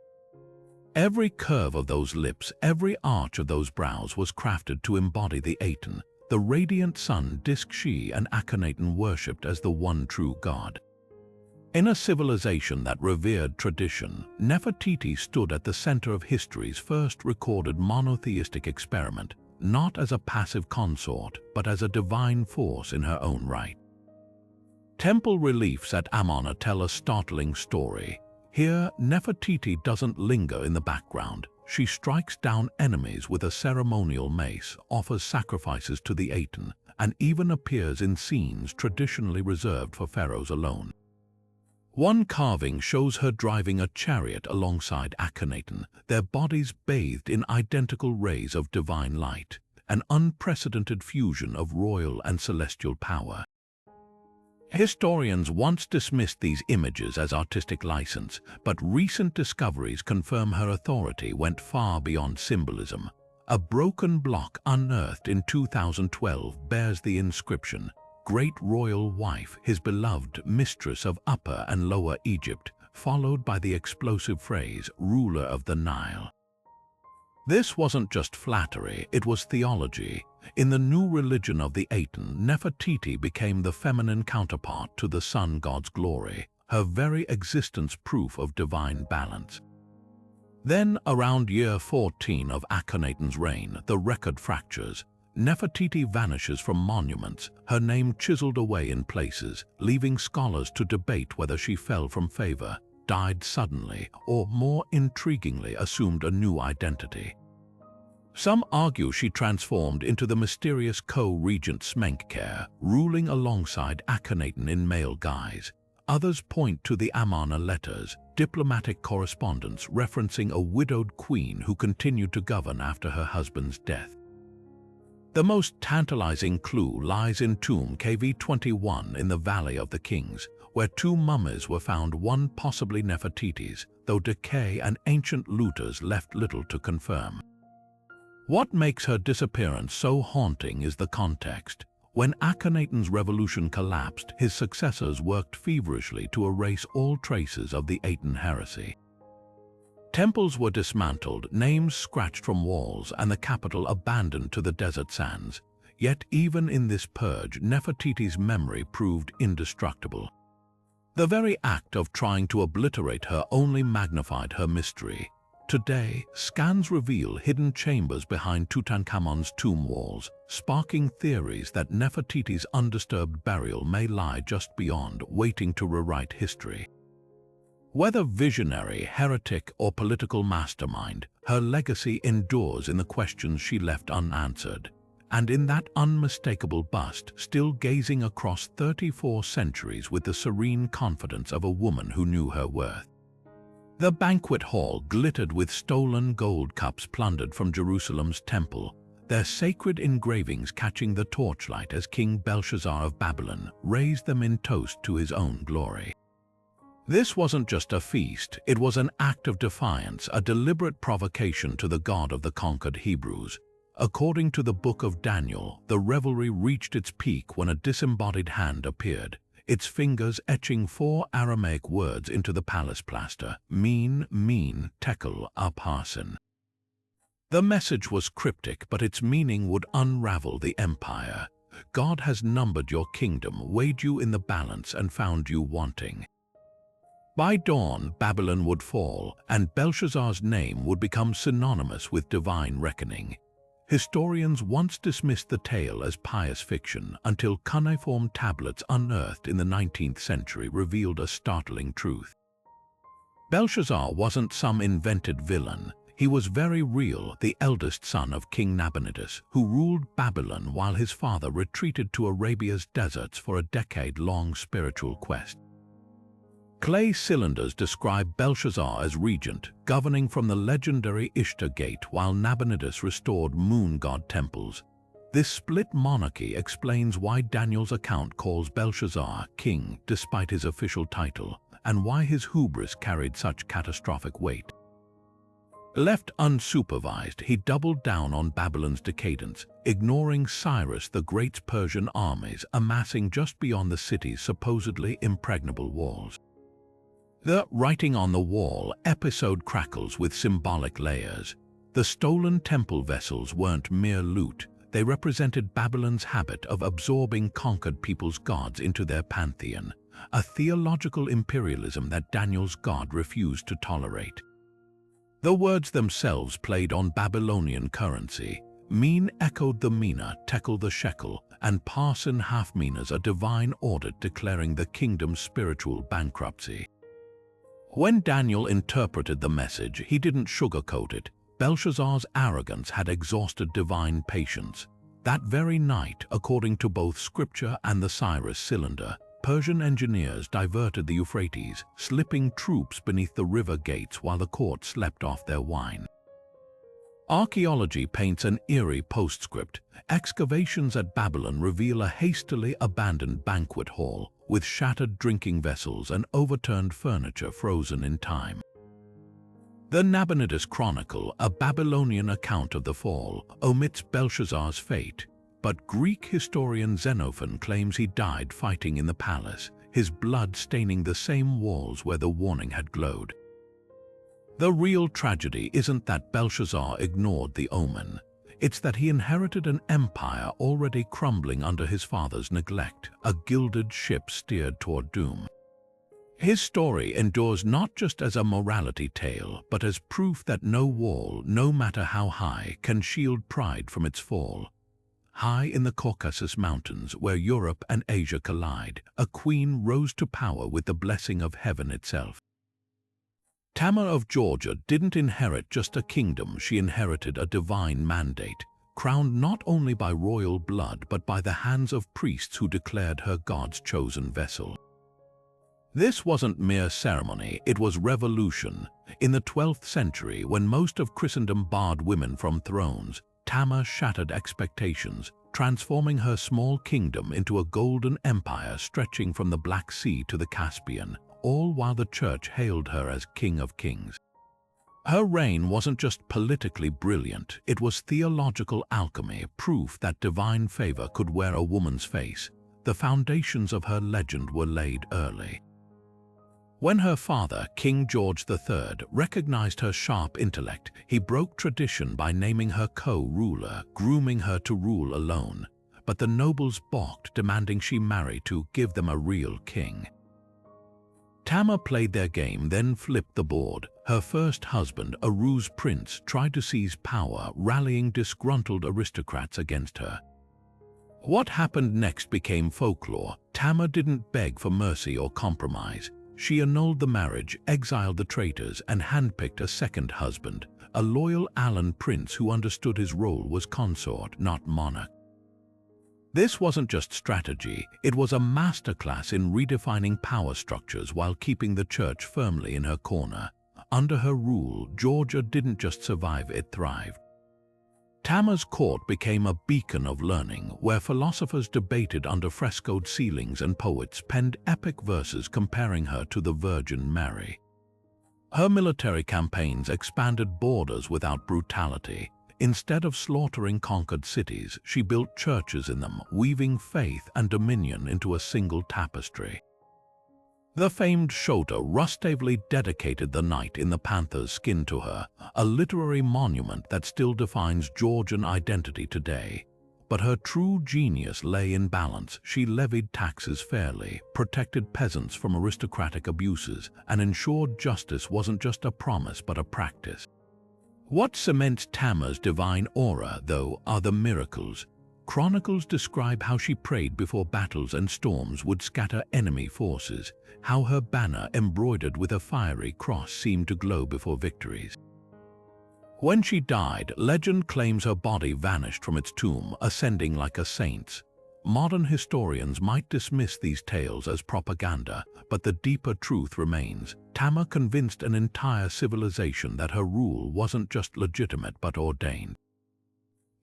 Every curve of those lips, every arch of those brows was crafted to embody the Aten, the radiant sun disk she and Akhenaten worshipped as the one true god. In a civilization that revered tradition, Nefertiti stood at the center of history's first recorded monotheistic experiment, not as a passive consort, but as a divine force in her own right. Temple reliefs at Amarna tell a startling story. Here, Nefertiti doesn't linger in the background. She strikes down enemies with a ceremonial mace, offers sacrifices to the Aten, and even appears in scenes traditionally reserved for pharaohs alone. One carving shows her driving a chariot alongside Akhenaten, their bodies bathed in identical rays of divine light, an unprecedented fusion of royal and celestial power. Historians once dismissed these images as artistic license, but recent discoveries confirm her authority went far beyond symbolism. A broken block unearthed in 2012 bears the inscription, "Great Royal Wife, His Beloved Mistress of Upper and Lower Egypt," followed by the explosive phrase, "Ruler of the Nile." This wasn't just flattery, it was theology. In the new religion of the Aten, Nefertiti became the feminine counterpart to the sun god's glory, her very existence proof of divine balance. Then, around year 14 of Akhenaten's reign, the record fractures. Nefertiti vanishes from monuments, her name chiseled away in places, leaving scholars to debate whether she fell from favor, died suddenly, or more intriguingly assumed a new identity. Some argue she transformed into the mysterious co-regent Smenkhkare, ruling alongside Akhenaten in male guise. Others point to the Amarna letters, diplomatic correspondence referencing a widowed queen who continued to govern after her husband's death. The most tantalizing clue lies in tomb KV21 in the Valley of the Kings, where two mummies were found, one possibly Nefertiti's, though decay and ancient looters left little to confirm. What makes her disappearance so haunting is the context. When Akhenaten's revolution collapsed, his successors worked feverishly to erase all traces of the Aten heresy. Temples were dismantled, names scratched from walls, and the capital abandoned to the desert sands. Yet even in this purge, Nefertiti's memory proved indestructible. The very act of trying to obliterate her only magnified her mystery. Today, scans reveal hidden chambers behind Tutankhamun's tomb walls, sparking theories that Nefertiti's undisturbed burial may lie just beyond, waiting to rewrite history. Whether visionary, heretic, or political mastermind, her legacy endures in the questions she left unanswered. And in that unmistakable bust, still gazing across 34 centuries with the serene confidence of a woman who knew her worth. The banquet hall glittered with stolen gold cups plundered from Jerusalem's temple, their sacred engravings catching the torchlight as King Belshazzar of Babylon raised them in toast to his own glory. This wasn't just a feast, it was an act of defiance, a deliberate provocation to the God of the conquered Hebrews. According to the book of Daniel, the revelry reached its peak when a disembodied hand appeared, its fingers etching 4 Aramaic words into the palace plaster: Min, Tekel, Upharsin. The message was cryptic, but its meaning would unravel the empire. God has numbered your kingdom, weighed you in the balance, and found you wanting. By dawn, Babylon would fall, and Belshazzar's name would become synonymous with divine reckoning. Historians once dismissed the tale as pious fiction until cuneiform tablets unearthed in the 19th century revealed a startling truth. Belshazzar wasn't some invented villain. He was very real, the eldest son of King Nabonidus, who ruled Babylon while his father retreated to Arabia's deserts for a decade-long spiritual quest. Clay cylinders describe Belshazzar as regent, governing from the legendary Ishtar Gate while Nabonidus restored moon god temples. This split monarchy explains why Daniel's account calls Belshazzar king despite his official title, and why his hubris carried such catastrophic weight. Left unsupervised, he doubled down on Babylon's decadence, ignoring Cyrus the Great's Persian armies amassing just beyond the city's supposedly impregnable walls. The writing on the wall episode crackles with symbolic layers. The stolen temple vessels weren't mere loot, they represented Babylon's habit of absorbing conquered people's gods into their pantheon, a theological imperialism that Daniel's God refused to tolerate. The words themselves played on Babylonian currency. Min echoed the mina, tekel the shekel, and parsin half minas, a divine audit declaring the kingdom's spiritual bankruptcy. When Daniel interpreted the message, he didn't sugarcoat it. Belshazzar's arrogance had exhausted divine patience. That very night, according to both scripture and the Cyrus cylinder, Persian engineers diverted the Euphrates, slipping troops beneath the river gates while the court slept off their wine. Archaeology paints an eerie postscript. Excavations at Babylon reveal a hastily abandoned banquet hall, with shattered drinking vessels and overturned furniture frozen in time. The Nabonidus Chronicle, a Babylonian account of the fall, omits Belshazzar's fate, but Greek historian Xenophon claims he died fighting in the palace, his blood staining the same walls where the warning had glowed. The real tragedy isn't that Belshazzar ignored the omen. It's that he inherited an empire already crumbling under his father's neglect, a gilded ship steered toward doom. His story endures not just as a morality tale, but as proof that no wall, no matter how high, can shield pride from its fall. High in the Caucasus Mountains, where Europe and Asia collide, a queen rose to power with the blessing of heaven itself. Tamar of Georgia didn't inherit just a kingdom, she inherited a divine mandate, crowned not only by royal blood but by the hands of priests who declared her God's chosen vessel. This wasn't mere ceremony, it was revolution. In the 12th century, when most of Christendom barred women from thrones, Tamar shattered expectations, transforming her small kingdom into a golden empire stretching from the Black Sea to the Caspian, all while the church hailed her as King of Kings. Her reign wasn't just politically brilliant, it was theological alchemy, proof that divine favor could wear a woman's face. The foundations of her legend were laid early. When her father, King George III, recognized her sharp intellect, he broke tradition by naming her co-ruler, grooming her to rule alone. But the nobles balked, demanding she marry to give them a real king. Tamar played their game, then flipped the board. Her first husband, a ruse prince, tried to seize power, rallying disgruntled aristocrats against her. What happened next became folklore. Tamar didn't beg for mercy or compromise. She annulled the marriage, exiled the traitors, and handpicked a second husband, a loyal Alan prince who understood his role was consort, not monarch. This wasn't just strategy, it was a masterclass in redefining power structures while keeping the church firmly in her corner. under her rule, Georgia didn't just survive, it thrived. Tamer's court became a beacon of learning, where philosophers debated under frescoed ceilings and poets penned epic verses comparing her to the Virgin Mary. Her military campaigns expanded borders without brutality. Instead of slaughtering conquered cities, she built churches in them, weaving faith and dominion into a single tapestry. The famed Shota rustavely dedicated the knight in the panther's skin to her, a literary monument that still defines Georgian identity today. But her true genius lay in balance. She levied taxes fairly, protected peasants from aristocratic abuses, and ensured justice wasn't just a promise but a practice. What cements Tamer's divine aura, though, are the miracles. Chronicles describe how she prayed before battles and storms would scatter enemy forces, how her banner embroidered with a fiery cross seemed to glow before victories. When she died, legend claims her body vanished from its tomb, ascending like a saint's. Modern historians might dismiss these tales as propaganda, but the deeper truth remains. Tamer convinced an entire civilization that her rule wasn't just legitimate but ordained.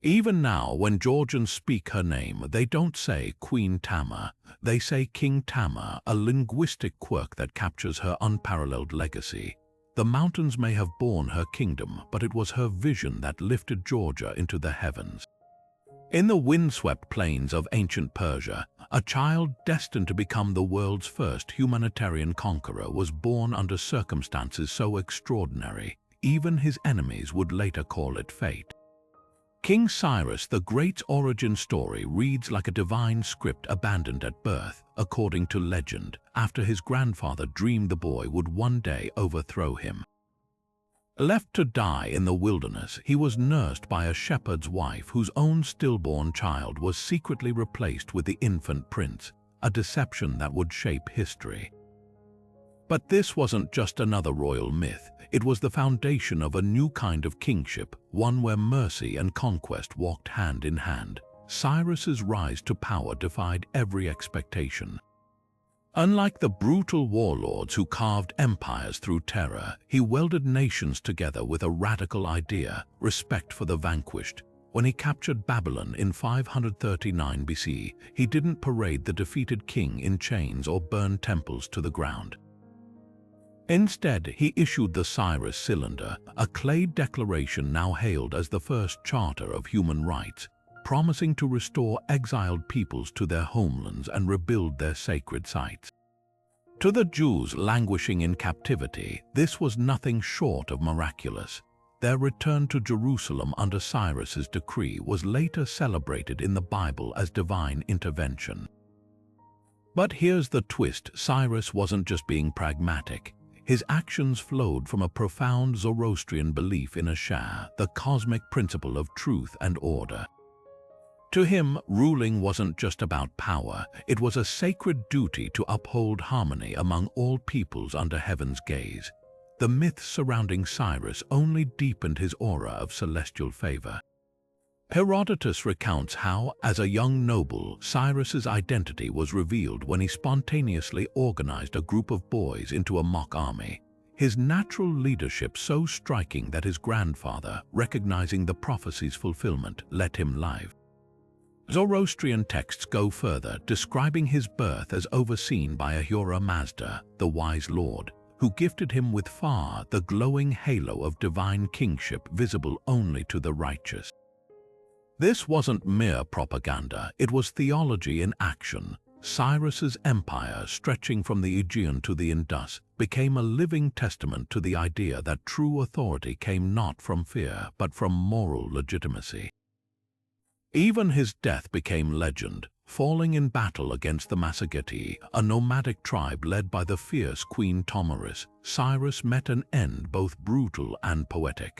Even now, when Georgians speak her name, they don't say Queen Tamer, they say King Tamer, a linguistic quirk that captures her unparalleled legacy. The mountains may have borne her kingdom, but it was her vision that lifted Georgia into the heavens. In the windswept plains of ancient Persia, a child destined to become the world's first humanitarian conqueror was born under circumstances so extraordinary, even his enemies would later call it fate. King Cyrus the Great's origin story reads like a divine script abandoned at birth, according to legend, after his grandfather dreamed the boy would one day overthrow him. Left to die in the wilderness, he was nursed by a shepherd's wife whose own stillborn child was secretly replaced with the infant prince, a deception that would shape history. But this wasn't just another royal myth. It was the foundation of a new kind of kingship, one where mercy and conquest walked hand in hand. Cyrus's rise to power defied every expectation. Unlike the brutal warlords who carved empires through terror, he welded nations together with a radical idea: respect for the vanquished. When he captured Babylon in 539 BC, he didn't parade the defeated king in chains or burn temples to the ground. Instead, he issued the Cyrus Cylinder, a clay declaration now hailed as the first charter of human rights, promising to restore exiled peoples to their homelands and rebuild their sacred sites. To the Jews languishing in captivity, this was nothing short of miraculous. Their return to Jerusalem under Cyrus's decree was later celebrated in the Bible as divine intervention. But here's the twist: Cyrus wasn't just being pragmatic. His actions flowed from a profound Zoroastrian belief in Ashar, the cosmic principle of truth and order. To him, ruling wasn't just about power, it was a sacred duty to uphold harmony among all peoples under heaven's gaze. The myths surrounding Cyrus only deepened his aura of celestial favor. Herodotus recounts how, as a young noble, Cyrus's identity was revealed when he spontaneously organized a group of boys into a mock army. His natural leadership so striking that his grandfather, recognizing the prophecy's fulfillment, let him live. Zoroastrian texts go further, describing his birth as overseen by Ahura Mazda, the wise lord, who gifted him with Fa, the glowing halo of divine kingship visible only to the righteous. This wasn't mere propaganda, it was theology in action. Cyrus's empire, stretching from the Aegean to the Indus, became a living testament to the idea that true authority came not from fear, but from moral legitimacy. Even his death became legend. Falling in battle against the Massagetae, a nomadic tribe led by the fierce Queen Tomaris, Cyrus met an end both brutal and poetic.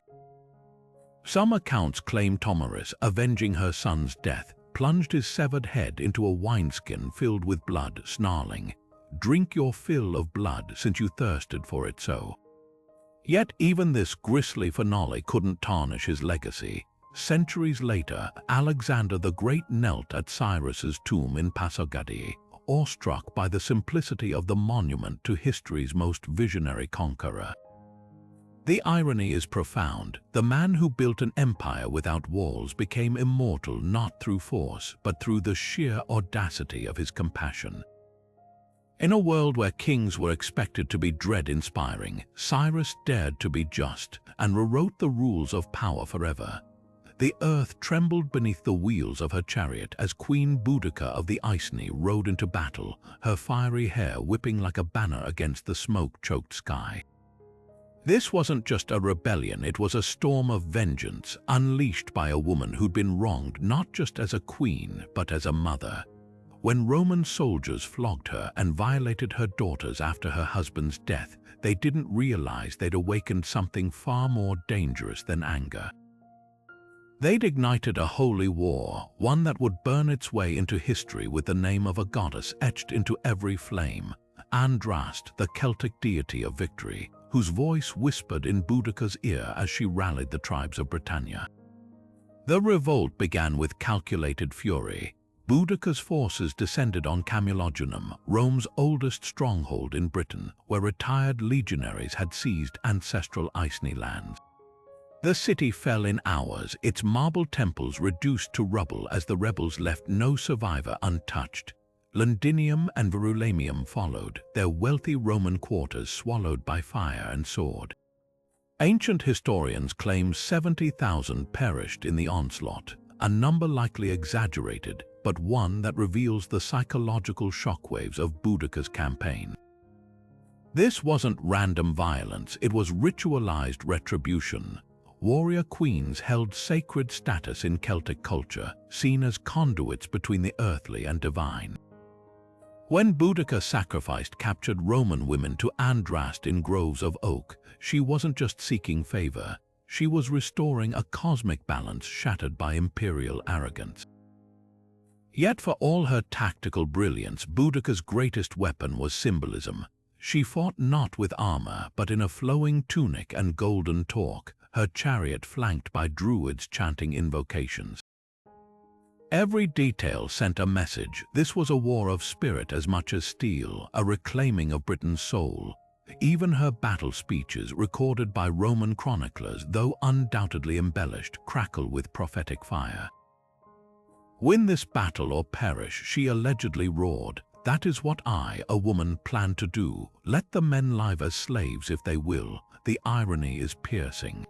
Some accounts claim Tomaris, avenging her son's death, plunged his severed head into a wineskin filled with blood, snarling, "Drink your fill of blood, since you thirsted for it so." Yet even this grisly finale couldn't tarnish his legacy. Centuries later, Alexander the Great knelt at Cyrus's tomb in Pasargadae, awestruck by the simplicity of the monument to history's most visionary conqueror. The irony is profound. The man who built an empire without walls became immortal not through force, but through the sheer audacity of his compassion. In a world where kings were expected to be dread-inspiring, Cyrus dared to be just and rewrote the rules of power forever. The earth trembled beneath the wheels of her chariot as Queen Boudicca of the Iceni rode into battle, her fiery hair whipping like a banner against the smoke-choked sky. This wasn't just a rebellion, it was a storm of vengeance unleashed by a woman who'd been wronged not just as a queen, but as a mother. When Roman soldiers flogged her and violated her daughters after her husband's death, they didn't realize they'd awakened something far more dangerous than anger. They'd ignited a holy war, one that would burn its way into history with the name of a goddess etched into every flame, Andraste, the Celtic deity of victory, whose voice whispered in Boudicca's ear as she rallied the tribes of Britannia. The revolt began with calculated fury. Boudicca's forces descended on Camulogenum, Rome's oldest stronghold in Britain, where retired legionaries had seized ancestral Iceni lands. The city fell in hours, its marble temples reduced to rubble as the rebels left no survivor untouched. Londinium and Verulamium followed, their wealthy Roman quarters swallowed by fire and sword. Ancient historians claim 70,000 perished in the onslaught, a number likely exaggerated, but one that reveals the psychological shockwaves of Boudicca's campaign. This wasn't random violence, it was ritualized retribution. Warrior queens held sacred status in Celtic culture, seen as conduits between the earthly and divine. When Boudicca sacrificed captured Roman women to Andraste in groves of oak, she wasn't just seeking favor, she was restoring a cosmic balance shattered by imperial arrogance. Yet for all her tactical brilliance, Boudicca's greatest weapon was symbolism. She fought not with armor, but in a flowing tunic and golden torque, her chariot flanked by druids chanting invocations. Every detail sent a message. This was a war of spirit as much as steel, a reclaiming of Britain's soul. Even her battle speeches, recorded by Roman chroniclers, though undoubtedly embellished, crackle with prophetic fire. "Win this battle or perish," she allegedly roared. "That is what I, a woman, plan to do. Let the men live as slaves if they will." The irony is piercing.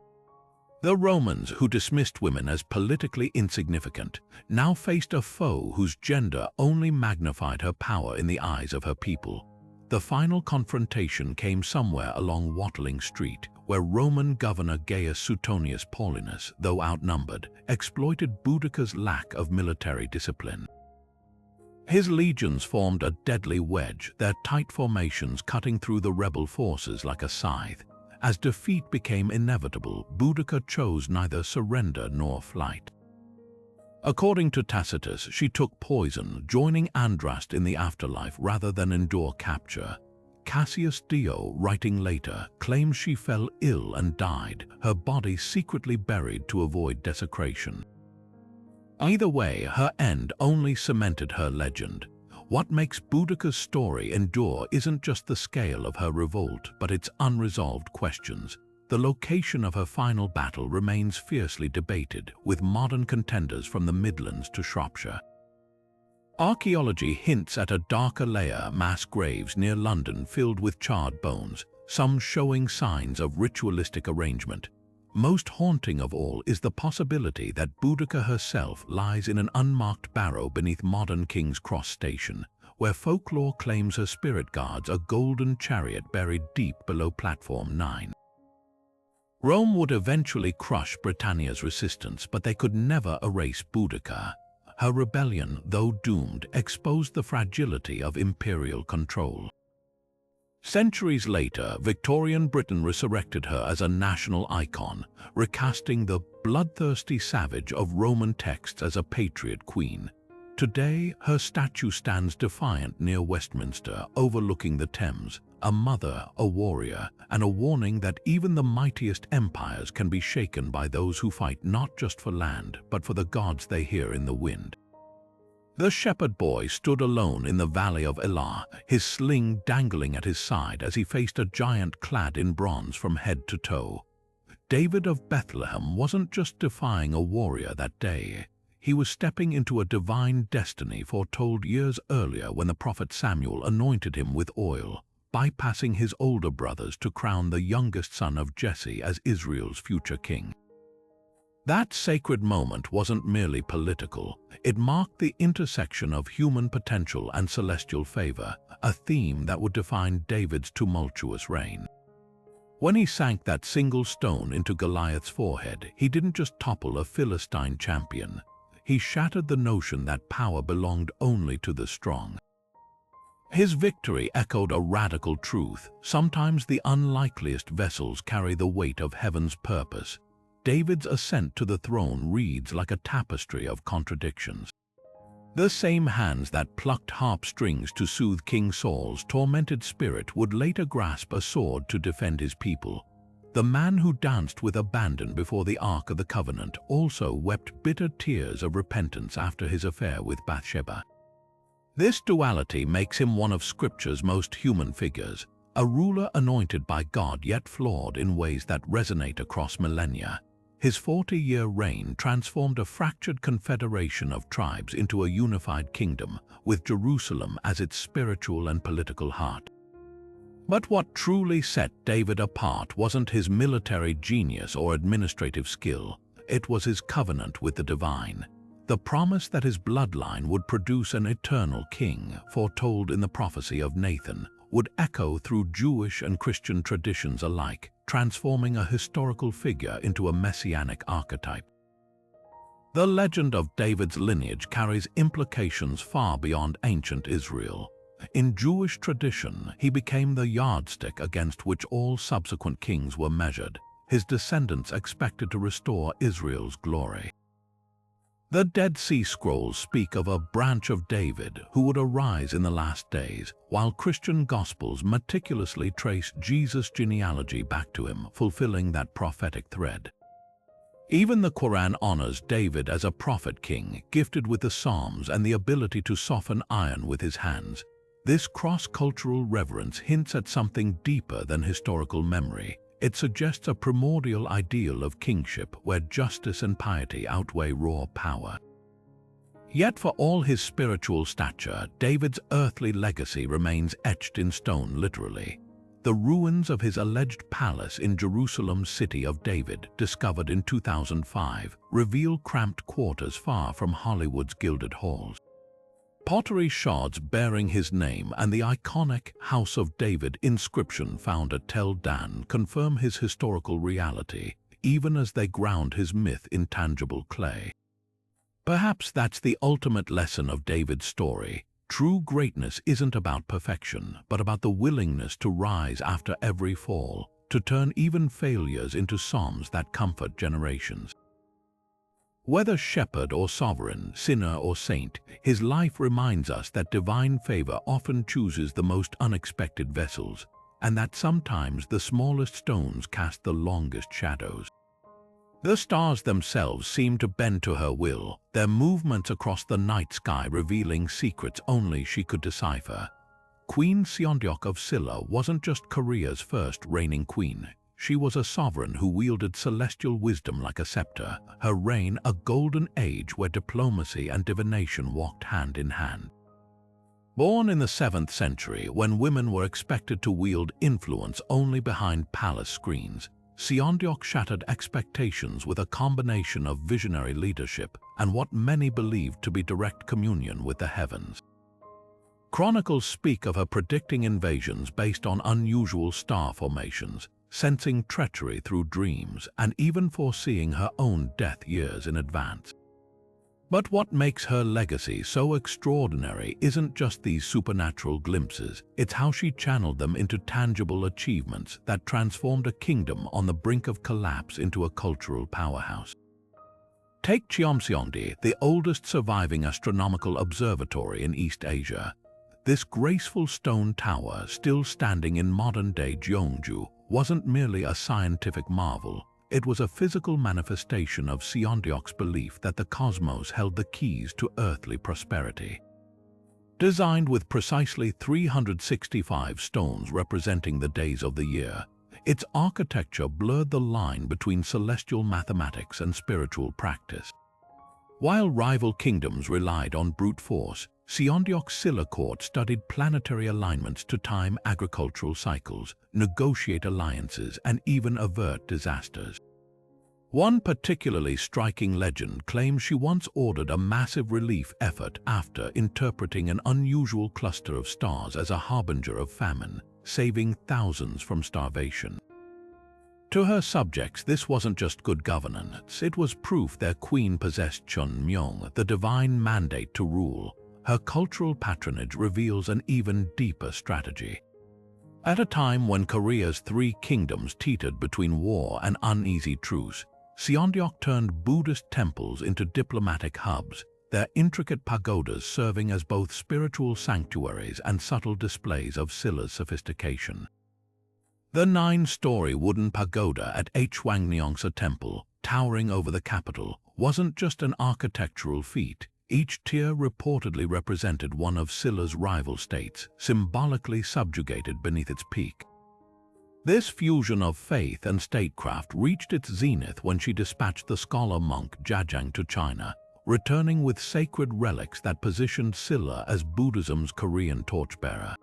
The Romans, who dismissed women as politically insignificant, now faced a foe whose gender only magnified her power in the eyes of her people. The final confrontation came somewhere along Watling Street, where Roman governor Gaius Suetonius Paulinus, though outnumbered, exploited Boudicca's lack of military discipline. His legions formed a deadly wedge, their tight formations cutting through the rebel forces like a scythe. As defeat became inevitable, Boudicca chose neither surrender nor flight. According to Tacitus, she took poison, joining Andraste in the afterlife rather than endure capture. Cassius Dio, writing later, claims she fell ill and died, her body secretly buried to avoid desecration. Either way, her end only cemented her legend. What makes Boudicca's story endure isn't just the scale of her revolt, but its unresolved questions. The location of her final battle remains fiercely debated, with modern contenders from the Midlands to Shropshire. Archaeology hints at a darker layer, mass graves near London filled with charred bones, some showing signs of ritualistic arrangement. Most haunting of all is the possibility that Boudicca herself lies in an unmarked barrow beneath modern King's Cross Station, where folklore claims her spirit guards a golden chariot buried deep below Platform 9. Rome would eventually crush Britannia's resistance, but they could never erase Boudicca. Her rebellion, though doomed, exposed the fragility of imperial control. Centuries later, Victorian Britain resurrected her as a national icon, recasting the bloodthirsty savage of Roman texts as a patriot queen. Today, her statue stands defiant near Westminster, overlooking the Thames, a mother, a warrior, and a warning that even the mightiest empires can be shaken by those who fight not just for land, but for the gods they hear in the wind. The shepherd boy stood alone in the valley of Elah, his sling dangling at his side as he faced a giant clad in bronze from head to toe. David of Bethlehem wasn't just defying a warrior that day. He was stepping into a divine destiny foretold years earlier when the prophet Samuel anointed him with oil, bypassing his older brothers to crown the youngest son of Jesse as Israel's future king. That sacred moment wasn't merely political. It marked the intersection of human potential and celestial favor, a theme that would define David's tumultuous reign. When he sank that single stone into Goliath's forehead, he didn't just topple a Philistine champion. He shattered the notion that power belonged only to the strong. His victory echoed a radical truth. Sometimes the unlikeliest vessels carry the weight of heaven's purpose. David's ascent to the throne reads like a tapestry of contradictions. The same hands that plucked harp strings to soothe King Saul's tormented spirit would later grasp a sword to defend his people. The man who danced with abandon before the Ark of the Covenant also wept bitter tears of repentance after his affair with Bathsheba. This duality makes him one of Scripture's most human figures, a ruler anointed by God yet flawed in ways that resonate across millennia. His 40-year reign transformed a fractured confederation of tribes into a unified kingdom, with Jerusalem as its spiritual and political heart. But what truly set David apart wasn't his military genius or administrative skill. It was his covenant with the divine. The promise that his bloodline would produce an eternal king, foretold in the prophecy of Nathan, would echo through Jewish and Christian traditions alike, transforming a historical figure into a messianic archetype. The legend of David's lineage carries implications far beyond ancient Israel. In Jewish tradition, he became the yardstick against which all subsequent kings were measured, his descendants expected to restore Israel's glory. The Dead Sea Scrolls speak of a branch of David who would arise in the last days, while Christian Gospels meticulously trace Jesus' genealogy back to him, fulfilling that prophetic thread. Even the Quran honors David as a prophet king, gifted with the Psalms and the ability to soften iron with his hands. This cross-cultural reverence hints at something deeper than historical memory. It suggests a primordial ideal of kingship where justice and piety outweigh raw power. Yet for all his spiritual stature, David's earthly legacy remains etched in stone literally. The ruins of his alleged palace in Jerusalem's City of David, discovered in 2005, reveal cramped quarters far from Hollywood's gilded halls. Pottery shards bearing his name and the iconic House of David inscription found at Tel Dan confirm his historical reality, even as they ground his myth in tangible clay. Perhaps that's the ultimate lesson of David's story. True greatness isn't about perfection, but about the willingness to rise after every fall, to turn even failures into psalms that comfort generations. Whether shepherd or sovereign, sinner or saint, his life reminds us that divine favor often chooses the most unexpected vessels, and that sometimes the smallest stones cast the longest shadows. The stars themselves seem to bend to her will, their movements across the night sky revealing secrets only she could decipher. Queen Seondeok of Silla wasn't just Korea's first reigning queen. She was a sovereign who wielded celestial wisdom like a scepter, her reign a golden age where diplomacy and divination walked hand in hand. Born in the 7th century, when women were expected to wield influence only behind palace screens, Seondeok shattered expectations with a combination of visionary leadership and what many believed to be direct communion with the heavens. Chronicles speak of her predicting invasions based on unusual star formations, sensing treachery through dreams, and even foreseeing her own death years in advance. But what makes her legacy so extraordinary isn't just these supernatural glimpses, it's how she channeled them into tangible achievements that transformed a kingdom on the brink of collapse into a cultural powerhouse. Take Cheomseongdi, the oldest surviving astronomical observatory in East Asia. This graceful stone tower, still standing in modern-day Gyeongju, wasn't merely a scientific marvel. It was a physical manifestation of Siondiok's belief that the cosmos held the keys to earthly prosperity. Designed with precisely 365 stones representing the days of the year, its architecture blurred the line between celestial mathematics and spiritual practice. While rival kingdoms relied on brute force, Siondiok's Scylla court studied planetary alignments to time agricultural cycles, negotiate alliances, and even avert disasters. One particularly striking legend claims she once ordered a massive relief effort after interpreting an unusual cluster of stars as a harbinger of famine, saving thousands from starvation. To her subjects, this wasn't just good governance, it was proof their queen possessed Chun Myung, the divine mandate to rule. Her cultural patronage reveals an even deeper strategy. At a time when Korea's three kingdoms teetered between war and uneasy truce, Siondiok turned Buddhist temples into diplomatic hubs, their intricate pagodas serving as both spiritual sanctuaries and subtle displays of Scylla's sophistication. The 9-story wooden pagoda at Hwangneongsa Temple, towering over the capital, wasn't just an architectural feat. Each tier reportedly represented one of Scylla's rival states, symbolically subjugated beneath its peak. This fusion of faith and statecraft reached its zenith when she dispatched the scholar-monk Jajang to China, returning with sacred relics that positioned Scylla as Buddhism's Korean torchbearer.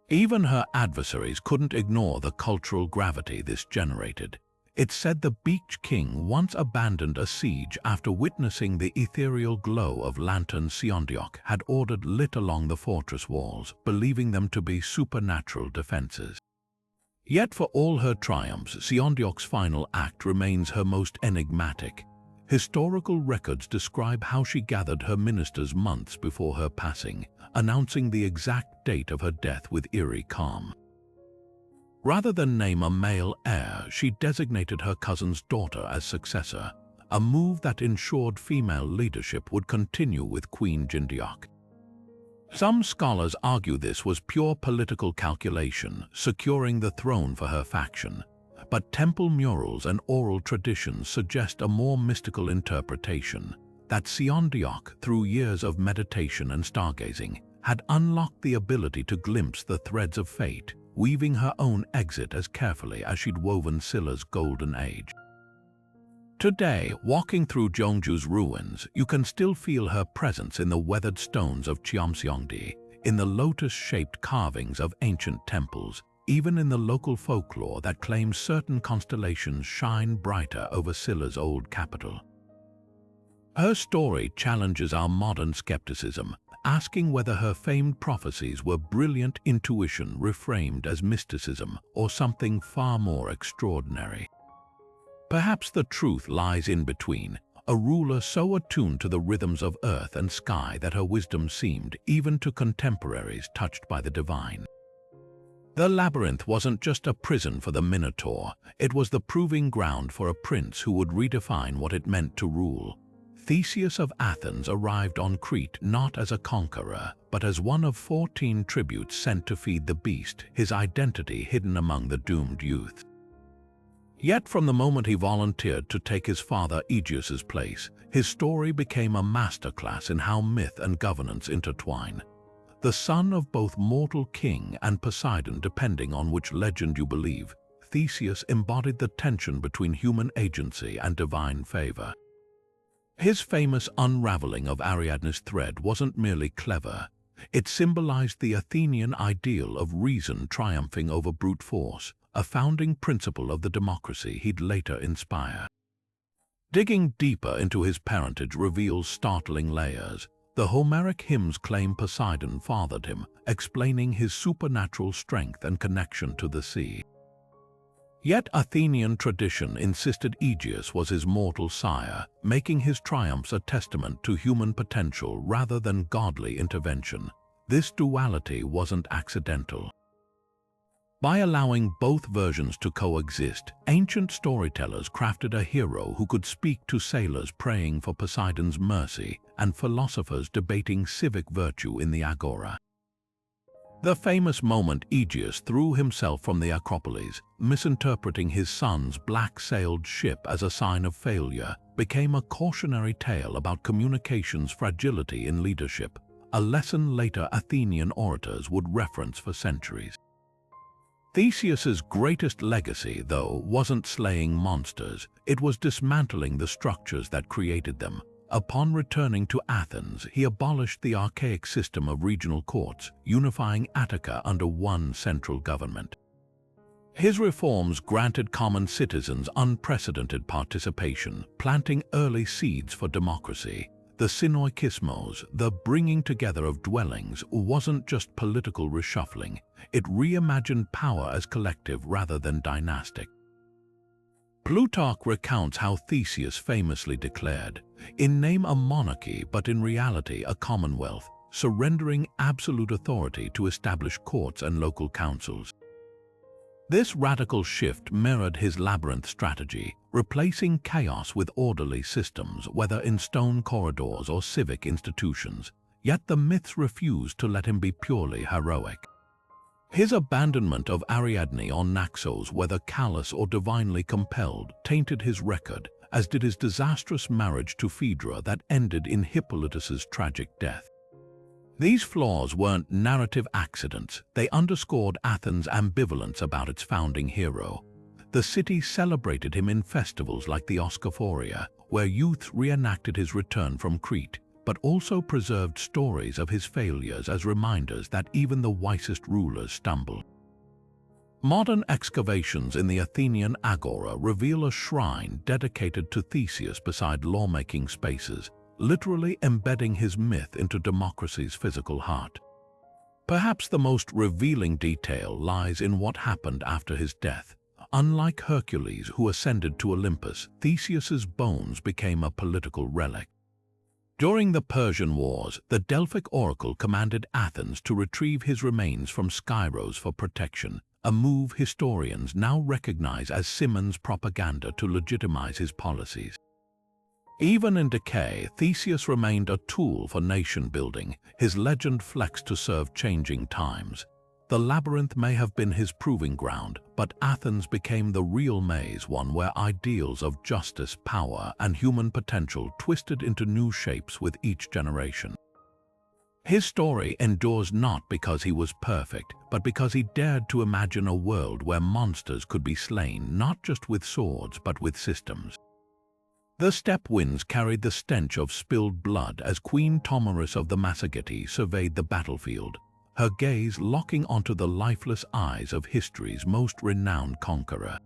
Even her adversaries couldn't ignore the cultural gravity this generated. It's said the Beach King once abandoned a siege after witnessing the ethereal glow of lanterns Siondiok had ordered lit along the fortress walls, believing them to be supernatural defenses. Yet for all her triumphs, Siondiok's final act remains her most enigmatic. Historical records describe how she gathered her ministers months before her passing, announcing the exact date of her death with eerie calm. Rather than name a male heir, she designated her cousin's daughter as successor, a move that ensured female leadership would continue with Queen Jindeok. Some scholars argue this was pure political calculation, securing the throne for her faction, but temple murals and oral traditions suggest a more mystical interpretation, that Siondiok, through years of meditation and stargazing, had unlocked the ability to glimpse the threads of fate, weaving her own exit as carefully as she'd woven Scylla's golden age. Today, walking through Jeongju's ruins, you can still feel her presence in the weathered stones of Cheomseongdi, in the lotus-shaped carvings of ancient temples, even in the local folklore that claims certain constellations shine brighter over Scylla's old capital. Her story challenges our modern skepticism, asking whether her famed prophecies were brilliant intuition reframed as mysticism or something far more extraordinary. Perhaps the truth lies in between, a ruler so attuned to the rhythms of earth and sky that her wisdom seemed, even to contemporaries touched by the divine. The labyrinth wasn't just a prison for the Minotaur, it was the proving ground for a prince who would redefine what it meant to rule. Theseus of Athens arrived on Crete not as a conqueror, but as one of 14 tributes sent to feed the beast, his identity hidden among the doomed youth. Yet from the moment he volunteered to take his father Aegeus's place, his story became a masterclass in how myth and governance intertwine. The son of both mortal king and Poseidon, depending on which legend you believe, Theseus embodied the tension between human agency and divine favor. His famous unraveling of Ariadne's thread wasn't merely clever, it symbolized the Athenian ideal of reason triumphing over brute force, a founding principle of the democracy he'd later inspire. Digging deeper into his parentage reveals startling layers. The Homeric hymns claim Poseidon fathered him, explaining his supernatural strength and connection to the sea. Yet Athenian tradition insisted Aegeus was his mortal sire, making his triumphs a testament to human potential rather than godly intervention. This duality wasn't accidental. By allowing both versions to coexist, ancient storytellers crafted a hero who could speak to sailors praying for Poseidon's mercy and philosophers debating civic virtue in the agora. The famous moment Aegeus threw himself from the Acropolis, misinterpreting his son's black-sailed ship as a sign of failure, became a cautionary tale about communications fragility in leadership, a lesson later Athenian orators would reference for centuries. Theseus's greatest legacy, though, wasn't slaying monsters, it was dismantling the structures that created them. Upon returning to Athens, he abolished the archaic system of regional courts, unifying Attica under one central government. His reforms granted common citizens unprecedented participation, planting early seeds for democracy. The synoikismos, the bringing together of dwellings, wasn't just political reshuffling, it reimagined power as collective rather than dynastic. Plutarch recounts how Theseus famously declared, "In name a monarchy, but in reality a commonwealth," surrendering absolute authority to establish courts and local councils. This radical shift mirrored his labyrinth strategy, replacing chaos with orderly systems, whether in stone corridors or civic institutions. Yet the myths refused to let him be purely heroic. His abandonment of Ariadne on Naxos, whether callous or divinely compelled, tainted his record, as did his disastrous marriage to Phaedra that ended in Hippolytus's tragic death. These flaws weren't narrative accidents, they underscored Athens' ambivalence about its founding hero. The city celebrated him in festivals like the Oskophoria, where youth reenacted his return from Crete, but also preserved stories of his failures as reminders that even the wisest rulers stumble. Modern excavations in the Athenian Agora reveal a shrine dedicated to Theseus beside lawmaking spaces, literally embedding his myth into democracy's physical heart. Perhaps the most revealing detail lies in what happened after his death. Unlike Hercules, who ascended to Olympus, Theseus's bones became a political relic. During the Persian Wars, the Delphic oracle commanded Athens to retrieve his remains from Skyros for protection, a move historians now recognize as Simon's propaganda to legitimize his policies. Even in decay, Theseus remained a tool for nation-building, his legend flexed to serve changing times. The labyrinth may have been his proving ground, but Athens became the real maze, one where ideals of justice, power, and human potential twisted into new shapes with each generation. His story endures not because he was perfect, but because he dared to imagine a world where monsters could be slain not just with swords but with systems. The steppe winds carried the stench of spilled blood as Queen Tomarus of the Massagetae surveyed the battlefield, her gaze locking onto the lifeless eyes of history's most renowned conqueror.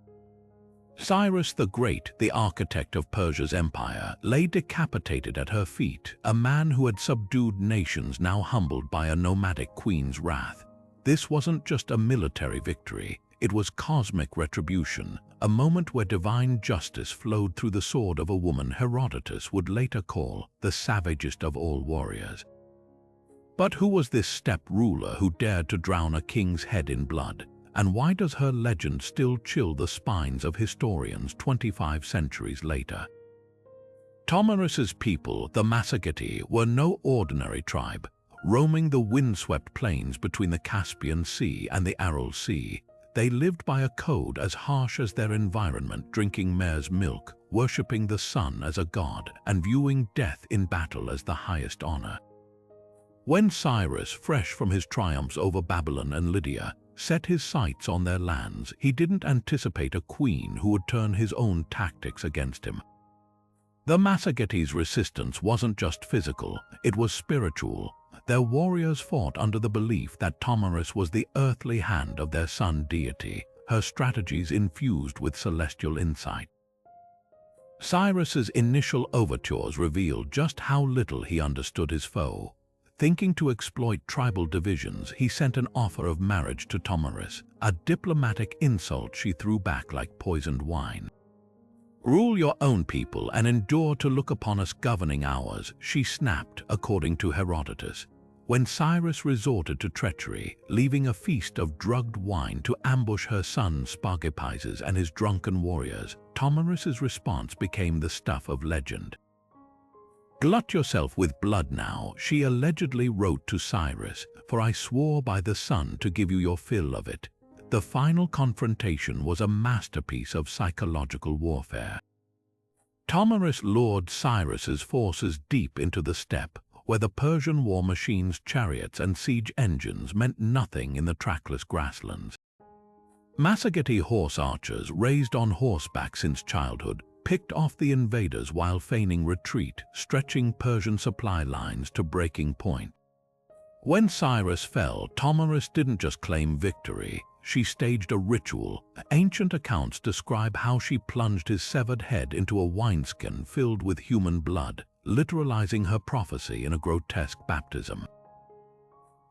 Cyrus the Great, the architect of Persia's empire, lay decapitated at her feet, a man who had subdued nations now humbled by a nomadic queen's wrath. This wasn't just a military victory, it was cosmic retribution, a moment where divine justice flowed through the sword of a woman Herodotus would later call the savagest of all warriors. But who was this steppe ruler who dared to drown a king's head in blood? And why does her legend still chill the spines of historians 25 centuries later? Tomarus's people, the Massagetae, were no ordinary tribe. Roaming the windswept plains between the Caspian Sea and the Aral Sea, they lived by a code as harsh as their environment, drinking mare's milk, worshipping the sun as a god, and viewing death in battle as the highest honor. When Cyrus, fresh from his triumphs over Babylon and Lydia, set his sights on their lands, he didn't anticipate a queen who would turn his own tactics against him. The Massagetae's resistance wasn't just physical, it was spiritual. Their warriors fought under the belief that Tomarus was the earthly hand of their sun deity, her strategies infused with celestial insight. Cyrus's initial overtures revealed just how little he understood his foe. Thinking to exploit tribal divisions, he sent an offer of marriage to Tomarus, a diplomatic insult she threw back like poisoned wine. "Rule your own people and endure to look upon us governing ours," she snapped, according to Herodotus. When Cyrus resorted to treachery, leaving a feast of drugged wine to ambush her son Spargipises and his drunken warriors, Tomarus's response became the stuff of legend. "Glut yourself with blood now," she allegedly wrote to Cyrus, for I swore by the sun to give you your fill of it." The final confrontation was a masterpiece of psychological warfare. Thomiris lured Cyrus's forces deep into the steppe, where the Persian war machines, chariots, and siege engines meant nothing in the trackless grasslands. Massageti horse archers, raised on horseback since childhood, picked off the invaders while feigning retreat, stretching Persian supply lines to breaking point. When Cyrus fell, Thomiris didn't just claim victory. She staged a ritual. Ancient accounts describe how she plunged his severed head into a wineskin filled with human blood, literalizing her prophecy in a grotesque baptism.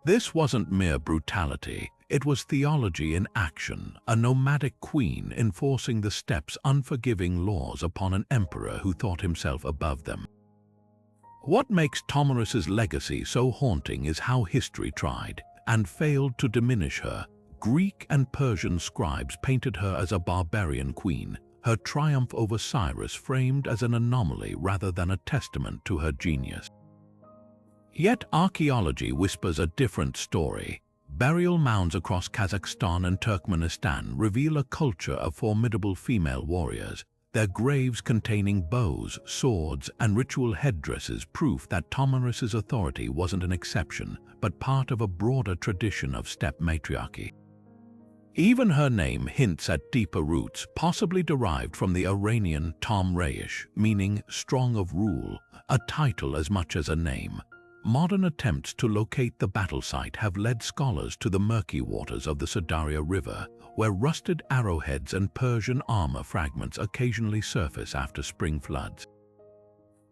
This wasn't mere brutality. It was theology in action, a nomadic queen enforcing the steppe's unforgiving laws upon an emperor who thought himself above them. What makes Thomiris's legacy so haunting is how history tried and failed to diminish her. Greek and Persian scribes painted her as a barbarian queen, her triumph over Cyrus framed as an anomaly rather than a testament to her genius. Yet archaeology whispers a different story. Burial mounds across Kazakhstan and Turkmenistan reveal a culture of formidable female warriors, their graves containing bows, swords, and ritual headdresses, proof that Thomiris's authority wasn't an exception, but part of a broader tradition of steppe matriarchy. Even her name hints at deeper roots, possibly derived from the Iranian Tom Reish, meaning strong of rule, a title as much as a name. Modern attempts to locate the battle site have led scholars to the murky waters of the Sirdarya River, where rusted arrowheads and Persian armor fragments occasionally surface after spring floods.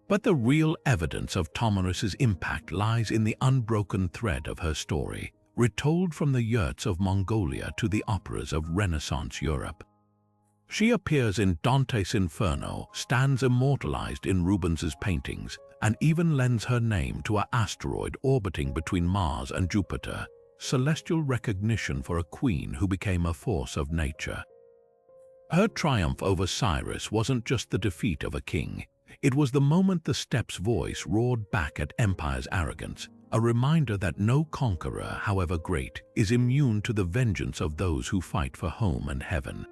But the real evidence of Thomiris's impact lies in the unbroken thread of her story, retold from the yurts of Mongolia to the operas of Renaissance Europe. She appears in Dante's Inferno, stands immortalized in Rubens's paintings, and even lends her name to an asteroid orbiting between Mars and Jupiter, celestial recognition for a queen who became a force of nature. Her triumph over Cyrus wasn't just the defeat of a king. It was the moment the steppe's voice roared back at empire's arrogance, a reminder that no conqueror, however great, is immune to the vengeance of those who fight for home and heaven.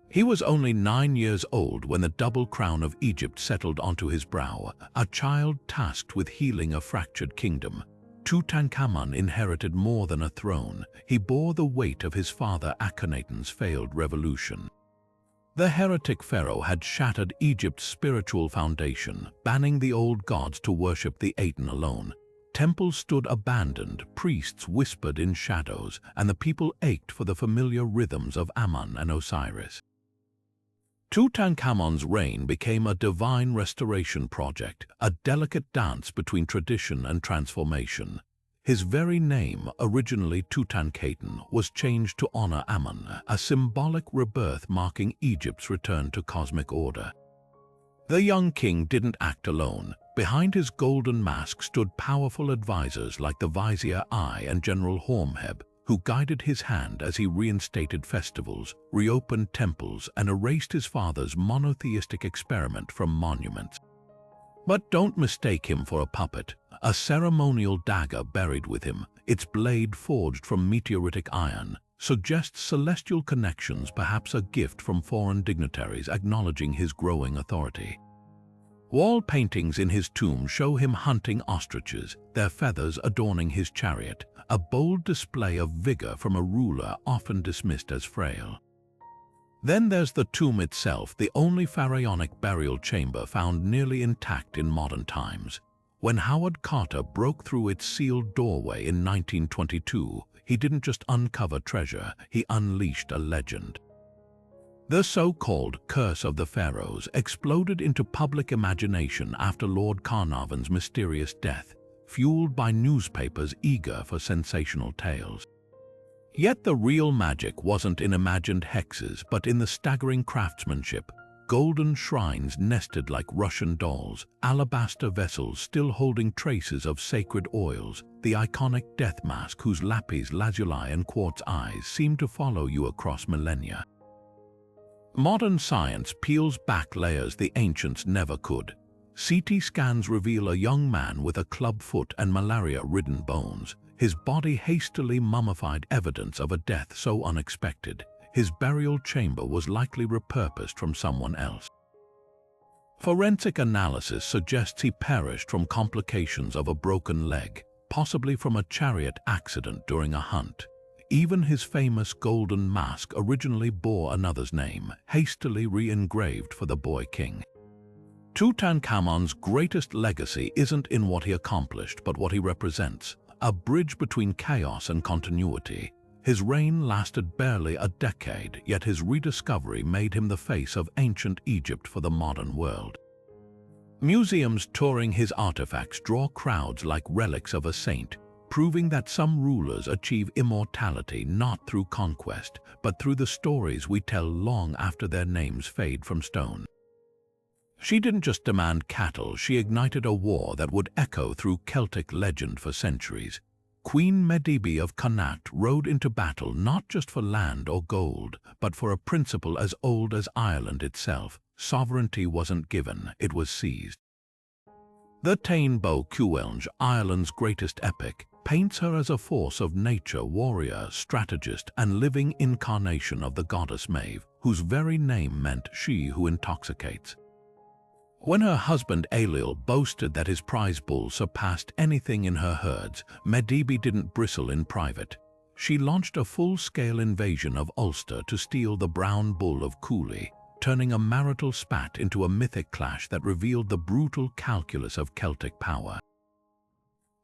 He was only 9 years old when the double crown of Egypt settled onto his brow, a child tasked with healing a fractured kingdom. Tutankhamun inherited more than a throne. He bore the weight of his father Akhenaten's failed revolution. The heretic pharaoh had shattered Egypt's spiritual foundation, banning the old gods to worship the Aten alone. Temples stood abandoned, priests whispered in shadows, and the people ached for the familiar rhythms of Amun and Osiris. Tutankhamun's reign became a divine restoration project, a delicate dance between tradition and transformation. His very name, originally Tutankhaten, was changed to honor Amun, a symbolic rebirth marking Egypt's return to cosmic order. The young king didn't act alone. Behind his golden mask stood powerful advisors like the Vizier Ai and General Hormheb, who guided his hand as he reinstated festivals, reopened temples, and erased his father's monotheistic experiment from monuments. But don't mistake him for a puppet. A ceremonial dagger buried with him, its blade forged from meteoritic iron, suggests celestial connections, perhaps a gift from foreign dignitaries acknowledging his growing authority. Wall paintings in his tomb show him hunting ostriches, their feathers adorning his chariot, a bold display of vigor from a ruler often dismissed as frail. Then there's the tomb itself, the only pharaonic burial chamber found nearly intact in modern times. When Howard Carter broke through its sealed doorway in 1922, he didn't just uncover treasure, he unleashed a legend. The so-called Curse of the Pharaohs exploded into public imagination after Lord Carnarvon's mysterious death, fueled by newspapers eager for sensational tales. Yet the real magic wasn't in imagined hexes, but in the staggering craftsmanship. Golden shrines nested like Russian dolls, alabaster vessels still holding traces of sacred oils, the iconic death mask whose lapis lazuli and quartz eyes seem to follow you across millennia. Modern science peels back layers the ancients never could. CT scans reveal a young man with a club foot and malaria-ridden bones. his body hastily mummified, evidence of a death so unexpected. His burial chamber was likely repurposed from someone else. Forensic analysis suggests he perished from complications of a broken leg, possibly from a chariot accident during a hunt. Even his famous golden mask originally bore another's name, hastily re-engraved for the boy king. Tutankhamun's greatest legacy isn't in what he accomplished, but what he represents, a bridge between chaos and continuity. His reign lasted barely a decade, yet his rediscovery made him the face of ancient Egypt for the modern world. Museums touring his artifacts draw crowds like relics of a saint, proving that some rulers achieve immortality not through conquest, but through the stories we tell long after their names fade from stone. She didn't just demand cattle, she ignited a war that would echo through Celtic legend for centuries. Queen Medebi of Connacht rode into battle not just for land or gold, but for a principle as old as Ireland itself. Sovereignty wasn't given, it was seized. The Táin Bó Cúailnge, Ireland's greatest epic, paints her as a force of nature, warrior, strategist, and living incarnation of the goddess Maeve, whose very name meant she who intoxicates. When her husband Ailill boasted that his prize bull surpassed anything in her herds, Medebi didn't bristle in private. She launched a full-scale invasion of Ulster to steal the brown bull of Cooley, turning a marital spat into a mythic clash that revealed the brutal calculus of Celtic power.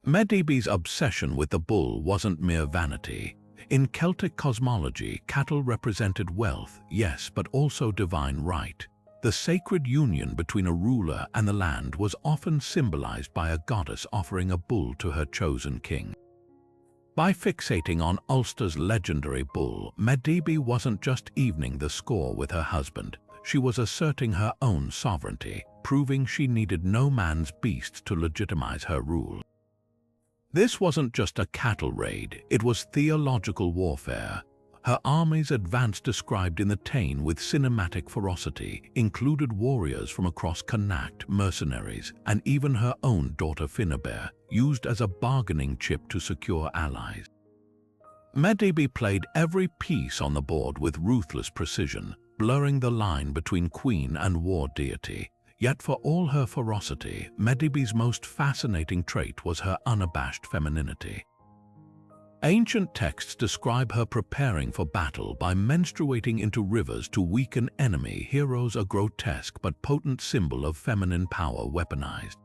Medebi's obsession with the bull wasn't mere vanity. In Celtic cosmology, cattle represented wealth, yes, but also divine right. The sacred union between a ruler and the land was often symbolized by a goddess offering a bull to her chosen king. By fixating on Ulster's legendary bull, Medebi wasn't just evening the score with her husband. She was asserting her own sovereignty, proving she needed no man's beast to legitimize her rule. This wasn't just a cattle raid, it was theological warfare. Her armies advanced, described in the Táin with cinematic ferocity, included warriors from across Connacht, mercenaries, and even her own daughter Finabert, used as a bargaining chip to secure allies. Medebi played every piece on the board with ruthless precision, blurring the line between queen and war deity. Yet for all her ferocity, Medebi's most fascinating trait was her unabashed femininity. Ancient texts describe her preparing for battle by menstruating into rivers to weaken enemy heroes, a grotesque but potent symbol of feminine power weaponized.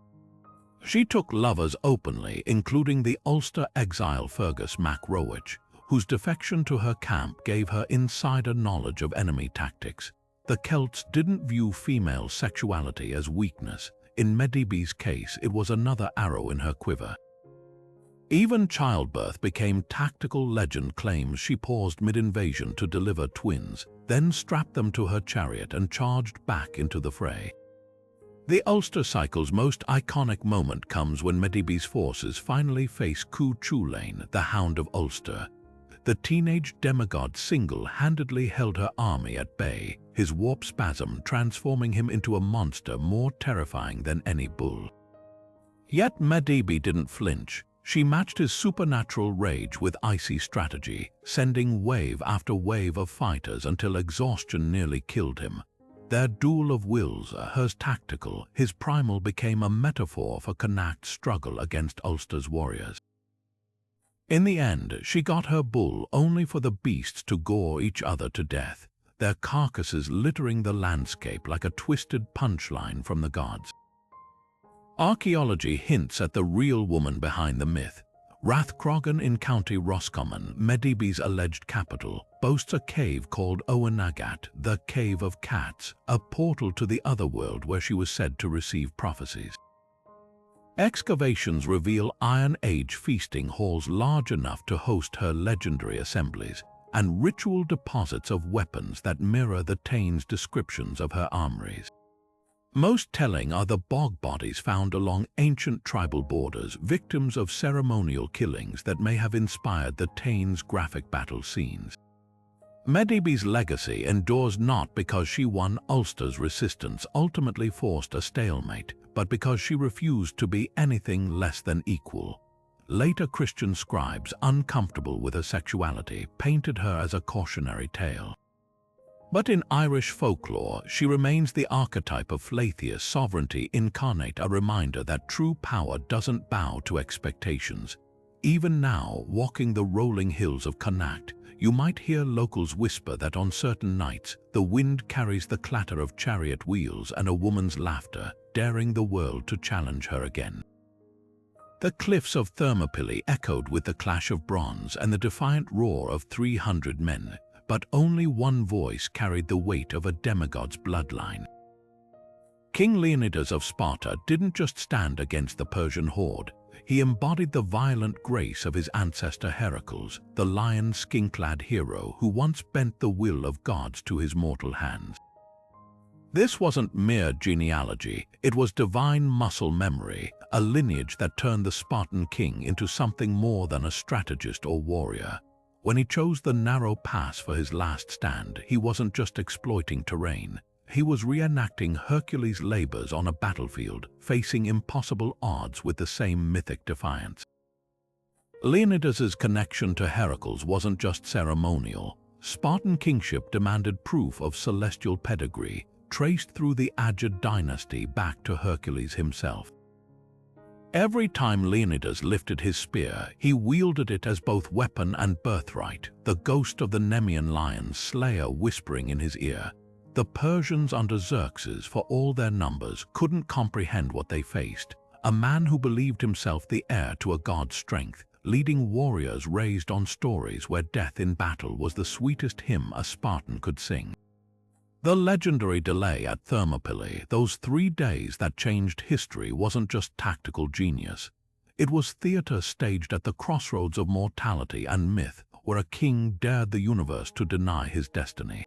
She took lovers openly, including the Ulster exile Fergus Mac Roach, whose defection to her camp gave her insider knowledge of enemy tactics. The Celts didn't view female sexuality as weakness. In Medebi's case, it was another arrow in her quiver. Even childbirth became tactical. Legend claims she paused mid-invasion to deliver twins, then strapped them to her chariot and charged back into the fray. The Ulster cycle's most iconic moment comes when Medebi's forces finally face Cu Chulainn, the Hound of Ulster. The teenage demigod single-handedly held her army at bay, his warp spasm transforming him into a monster more terrifying than any bull. Yet Medebi didn't flinch. She matched his supernatural rage with icy strategy, sending wave after wave of fighters until exhaustion nearly killed him. Their duel of wills, hers tactical, his primal, became a metaphor for Connacht's struggle against Ulster's warriors. In the end, she got her bull only for the beasts to gore each other to death, their carcasses littering the landscape like a twisted punchline from the gods. Archaeology hints at the real woman behind the myth. Rathcrogan in County Roscommon, Medebi's alleged capital, boasts a cave called Owen Agat, the Cave of Cats, a portal to the otherworld where she was said to receive prophecies. Excavations reveal Iron Age feasting halls large enough to host her legendary assemblies, and ritual deposits of weapons that mirror the Táin's descriptions of her armories. Most telling are the bog bodies found along ancient tribal borders, victims of ceremonial killings that may have inspired the Táin's graphic battle scenes. Medebi's legacy endures not because she won Ulster's resistance, ultimately forced a stalemate, but because she refused to be anything less than equal. Later Christian scribes, uncomfortable with her sexuality, painted her as a cautionary tale. But in Irish folklore, she remains the archetype of Flathia's sovereignty incarnate, a reminder that true power doesn't bow to expectations. Even now, walking the rolling hills of Connacht, you might hear locals whisper that on certain nights, the wind carries the clatter of chariot wheels and a woman's laughter, daring the world to challenge her again. The cliffs of Thermopylae echoed with the clash of bronze and the defiant roar of 300 men, but only one voice carried the weight of a demigod's bloodline. King Leonidas of Sparta didn't just stand against the Persian horde, he embodied the violent grace of his ancestor Heracles, the lion skin-clad hero who once bent the will of gods to his mortal hands. This wasn't mere genealogy, it was divine muscle memory, a lineage that turned the Spartan king into something more than a strategist or warrior. When he chose the narrow pass for his last stand, he wasn't just exploiting terrain. He was reenacting Hercules' labors on a battlefield, facing impossible odds with the same mythic defiance. Leonidas's connection to Heracles wasn't just ceremonial. Spartan kingship demanded proof of celestial pedigree, traced through the Akkad dynasty back to Hercules himself. Every time Leonidas lifted his spear, he wielded it as both weapon and birthright, the ghost of the Nemean lion's slayer whispering in his ear. The Persians under Xerxes, for all their numbers, couldn't comprehend what they faced. A man who believed himself the heir to a god's strength, leading warriors raised on stories where death in battle was the sweetest hymn a Spartan could sing. The legendary delay at Thermopylae, those 3 days that changed history, wasn't just tactical genius. It was theater staged at the crossroads of mortality and myth, where a king dared the universe to deny his destiny.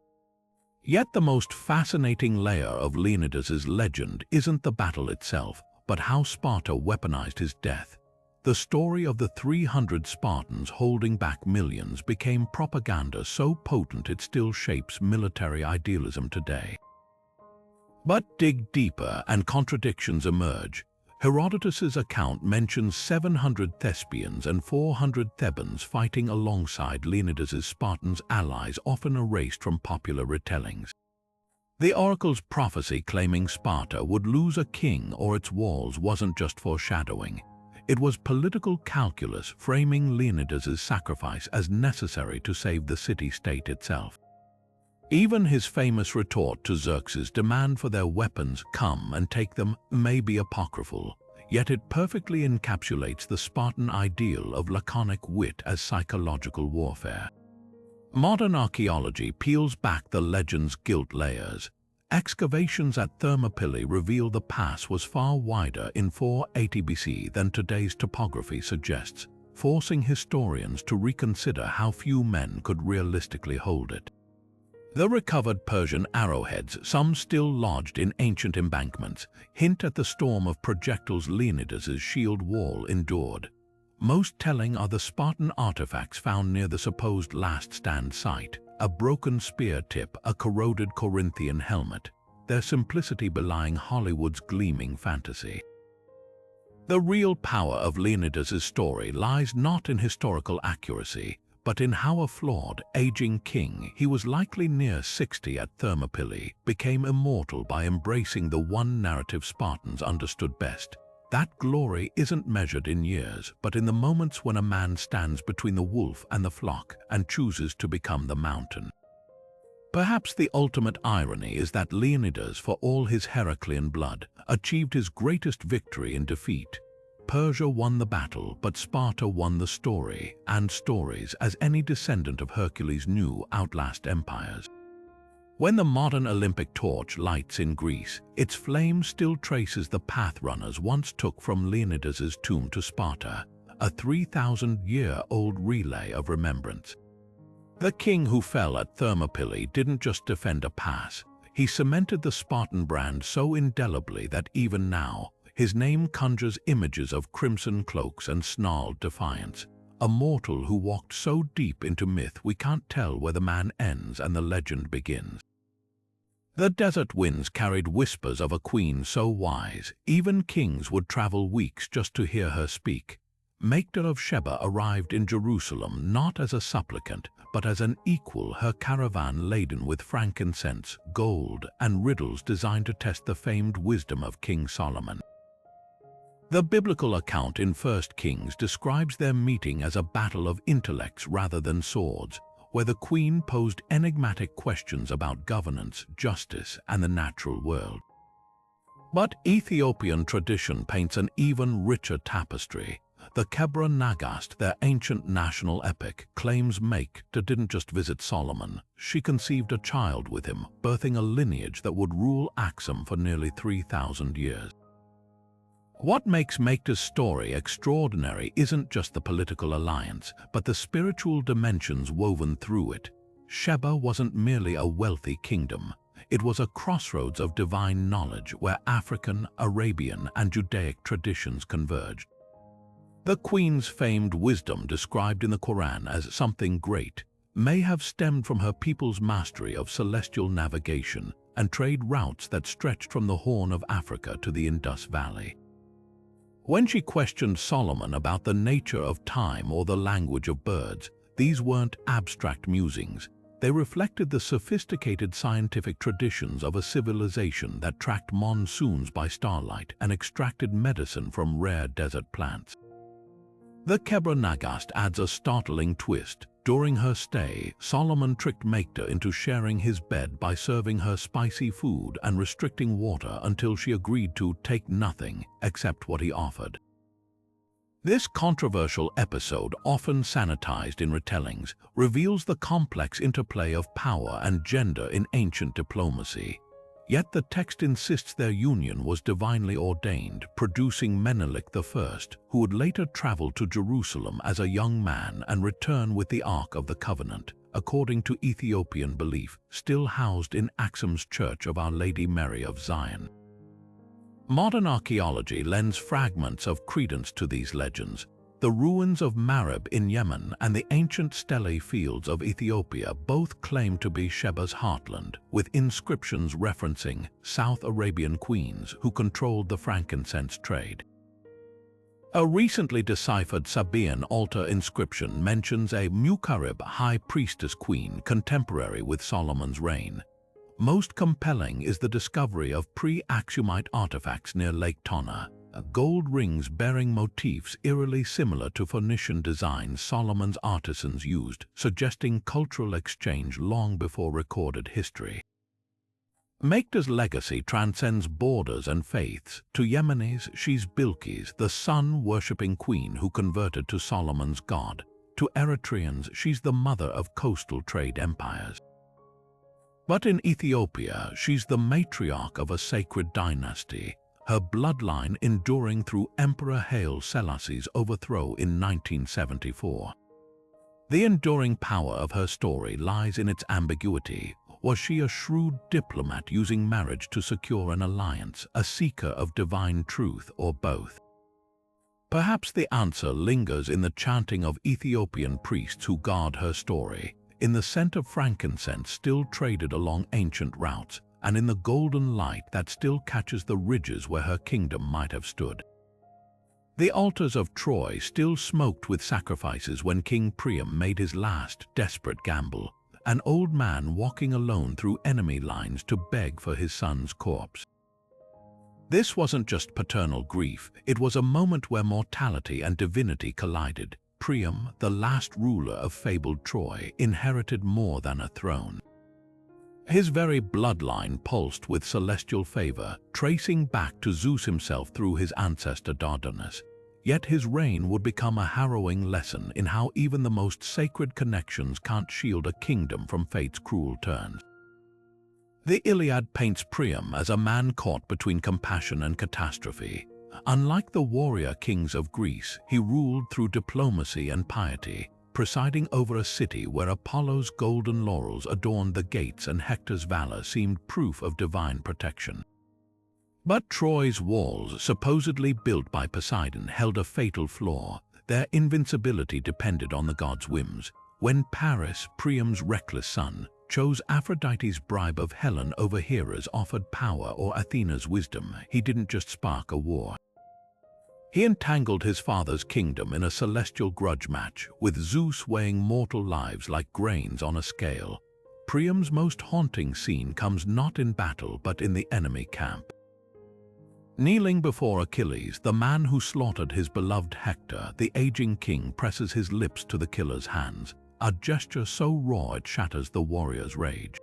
Yet the most fascinating layer of Leonidas's legend isn't the battle itself, but how Sparta weaponized his death. The story of the 300 Spartans holding back millions became propaganda so potent it still shapes military idealism today. But dig deeper and contradictions emerge. Herodotus's account mentions 700 Thespians and 400 Thebans fighting alongside Leonidas's Spartans allies, often erased from popular retellings. The oracle's prophecy claiming Sparta would lose a king or its walls wasn't just foreshadowing. It was political calculus, framing Leonidas's sacrifice as necessary to save the city-state itself. Even his famous retort to Xerxes' demand for their weapons, "Come and take them," may be apocryphal, yet it perfectly encapsulates the Spartan ideal of laconic wit as psychological warfare. Modern archaeology peels back the legend's guilt layers. Excavations at Thermopylae reveal the pass was far wider in 480 BC than today's topography suggests, forcing historians to reconsider how few men could realistically hold it. The recovered Persian arrowheads, some still lodged in ancient embankments, hint at the storm of projectiles Leonidas's shield wall endured. Most telling are the Spartan artifacts found near the supposed last stand site, a broken spear tip, a corroded Corinthian helmet, their simplicity belying Hollywood's gleaming fantasy. The real power of Leonidas's story lies not in historical accuracy, but in how a flawed, aging king, he was likely near 60 at Thermopylae, became immortal by embracing the one narrative Spartans understood best. That glory isn't measured in years, but in the moments when a man stands between the wolf and the flock and chooses to become the mountain. Perhaps the ultimate irony is that Leonidas, for all his Heraclean blood, achieved his greatest victory in defeat. Persia won the battle, but Sparta won the story, and stories, as any descendant of Hercules knew, outlast empires. When the modern Olympic torch lights in Greece, its flame still traces the path runners once took from Leonidas's tomb to Sparta, a 3,000-year-old relay of remembrance. The king who fell at Thermopylae didn't just defend a pass, he cemented the Spartan brand so indelibly that even now, his name conjures images of crimson cloaks and snarled defiance, a mortal who walked so deep into myth we can't tell where the man ends and the legend begins. The desert winds carried whispers of a queen so wise, even kings would travel weeks just to hear her speak. Megdal of Sheba arrived in Jerusalem not as a supplicant, but as an equal, her caravan laden with frankincense, gold, and riddles designed to test the famed wisdom of King Solomon. The biblical account in 1 Kings describes their meeting as a battle of intellects rather than swords, where the queen posed enigmatic questions about governance, justice, and the natural world. But Ethiopian tradition paints an even richer tapestry. The Kebra Nagast, their ancient national epic, claims Megdal didn't just visit Solomon. She conceived a child with him, birthing a lineage that would rule Aksum for nearly 3,000 years. What makes Megdal's story extraordinary isn't just the political alliance, but the spiritual dimensions woven through it. Sheba wasn't merely a wealthy kingdom. It was a crossroads of divine knowledge where African, Arabian, and Judaic traditions converged. The queen's famed wisdom, described in the Quran as something great, may have stemmed from her people's mastery of celestial navigation and trade routes that stretched from the Horn of Africa to the Indus Valley. When she questioned Solomon about the nature of time or the language of birds, these weren't abstract musings. They reflected the sophisticated scientific traditions of a civilization that tracked monsoons by starlight and extracted medicine from rare desert plants. The Kebra Nagast adds a startling twist. During her stay, Solomon tricked Megdal into sharing his bed by serving her spicy food and restricting water until she agreed to take nothing except what he offered. This controversial episode, often sanitized in retellings, reveals the complex interplay of power and gender in ancient diplomacy. Yet the text insists their union was divinely ordained, producing Menelik I, who would later travel to Jerusalem as a young man and return with the Ark of the Covenant, according to Ethiopian belief, still housed in Aksum's Church of Our Lady Mary of Zion. Modern archaeology lends fragments of credence to these legends. The ruins of Marib in Yemen and the ancient stelae fields of Ethiopia both claim to be Sheba's heartland, with inscriptions referencing South Arabian queens who controlled the frankincense trade. A recently deciphered Sabaean altar inscription mentions a Mukarib high priestess queen contemporary with Solomon's reign. Most compelling is the discovery of pre-Aksumite artifacts near Lake Tonna, gold rings bearing motifs eerily similar to Phoenician designs Solomon's artisans used, suggesting cultural exchange long before recorded history. Megdal's legacy transcends borders and faiths. To Yemenis, she's Bilqis, the sun-worshipping queen who converted to Solomon's god. To Eritreans, she's the mother of coastal trade empires. But in Ethiopia, she's the matriarch of a sacred dynasty, her bloodline enduring through Emperor Haile Selassie's overthrow in 1974. The enduring power of her story lies in its ambiguity. Was she a shrewd diplomat using marriage to secure an alliance, a seeker of divine truth, or both? Perhaps the answer lingers in the chanting of Ethiopian priests who guard her story, in the scent of frankincense still traded along ancient routes, and in the golden light that still catches the ridges where her kingdom might have stood. The altars of Troy still smoked with sacrifices when King Priam made his last desperate gamble, an old man walking alone through enemy lines to beg for his son's corpse. This wasn't just paternal grief, it was a moment where mortality and divinity collided. Priam, the last ruler of fabled Troy, inherited more than a throne. His very bloodline pulsed with celestial favor, tracing back to Zeus himself through his ancestor Dardanus. Yet his reign would become a harrowing lesson in how even the most sacred connections can't shield a kingdom from fate's cruel turns. The Iliad paints Priam as a man caught between compassion and catastrophe. Unlike the warrior kings of Greece, he ruled through diplomacy and piety, presiding over a city where Apollo's golden laurels adorned the gates and Hector's valor seemed proof of divine protection. But Troy's walls, supposedly built by Poseidon, held a fatal flaw. Their invincibility depended on the god's whims. When Paris, Priam's reckless son, chose Aphrodite's bribe of Helen over Hera's offered power or Athena's wisdom, he didn't just spark a war. He entangled his father's kingdom in a celestial grudge match, with Zeus weighing mortal lives like grains on a scale. Priam's most haunting scene comes not in battle but in the enemy camp. Kneeling before Achilles, the man who slaughtered his beloved Hector, the aging king presses his lips to the killer's hands, a gesture so raw it shatters the warrior's rage.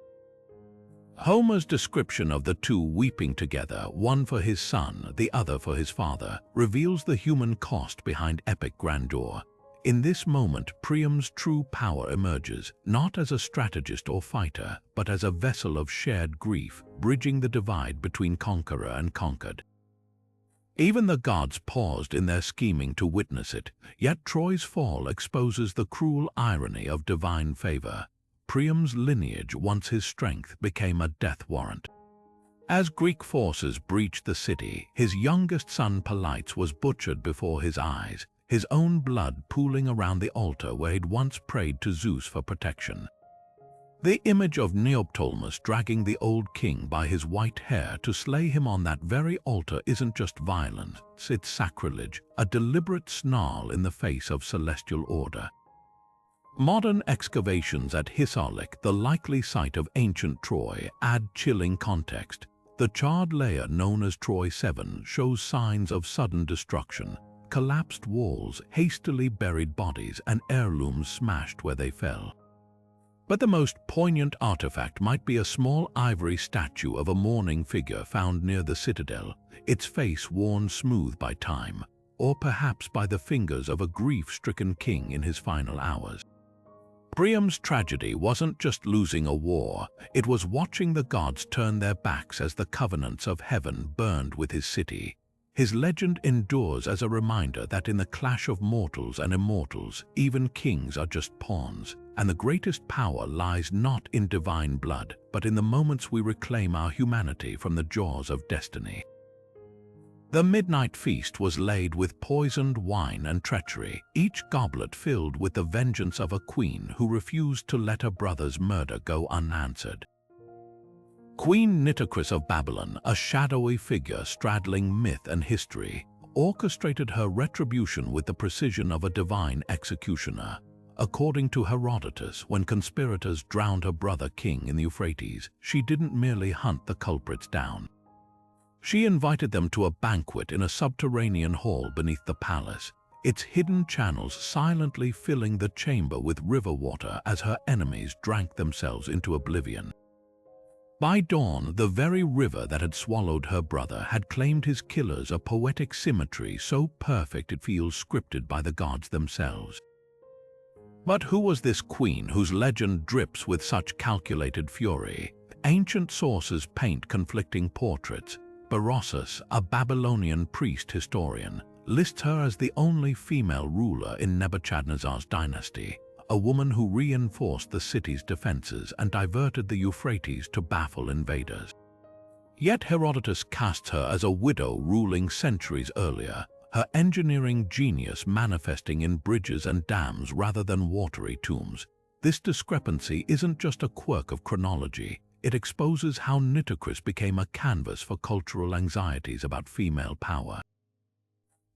Homer's description of the two weeping together, one for his son, the other for his father, reveals the human cost behind epic grandeur. In this moment, Priam's true power emerges, not as a strategist or fighter, but as a vessel of shared grief, bridging the divide between conqueror and conquered. Even the gods paused in their scheming to witness it, yet Troy's fall exposes the cruel irony of divine favor. Priam's lineage, once his strength, became a death warrant. As Greek forces breached the city, his youngest son Polites was butchered before his eyes, his own blood pooling around the altar where he'd once prayed to Zeus for protection. The image of Neoptolemus dragging the old king by his white hair to slay him on that very altar isn't just violence, it's sacrilege, a deliberate snarl in the face of celestial order. Modern excavations at Hisarlik, the likely site of ancient Troy, add chilling context. The charred layer known as Troy 7 shows signs of sudden destruction, collapsed walls, hastily buried bodies, and heirlooms smashed where they fell. But the most poignant artifact might be a small ivory statue of a mourning figure found near the citadel, its face worn smooth by time, or perhaps by the fingers of a grief-stricken king in his final hours. Priam's tragedy wasn't just losing a war, it was watching the gods turn their backs as the covenants of heaven burned with his city. His legend endures as a reminder that in the clash of mortals and immortals, even kings are just pawns, and the greatest power lies not in divine blood, but in the moments we reclaim our humanity from the jaws of destiny. The midnight feast was laid with poisoned wine and treachery, each goblet filled with the vengeance of a queen who refused to let her brother's murder go unanswered. Queen Nitocris of Babylon, a shadowy figure straddling myth and history, orchestrated her retribution with the precision of a divine executioner. According to Herodotus, when conspirators drowned her brother king in the Euphrates, she didn't merely hunt the culprits down. She invited them to a banquet in a subterranean hall beneath the palace, its hidden channels silently filling the chamber with river water as her enemies drank themselves into oblivion. By dawn, the very river that had swallowed her brother had claimed his killers, a poetic symmetry so perfect it feels scripted by the gods themselves. But who was this queen whose legend drips with such calculated fury? Ancient sources paint conflicting portraits. Berossus, a Babylonian priest-historian, lists her as the only female ruler in Nebuchadnezzar's dynasty, a woman who reinforced the city's defenses and diverted the Euphrates to baffle invaders. Yet Herodotus casts her as a widow ruling centuries earlier, her engineering genius manifesting in bridges and dams rather than watery tombs. This discrepancy isn't just a quirk of chronology. It exposes how Nitocris became a canvas for cultural anxieties about female power.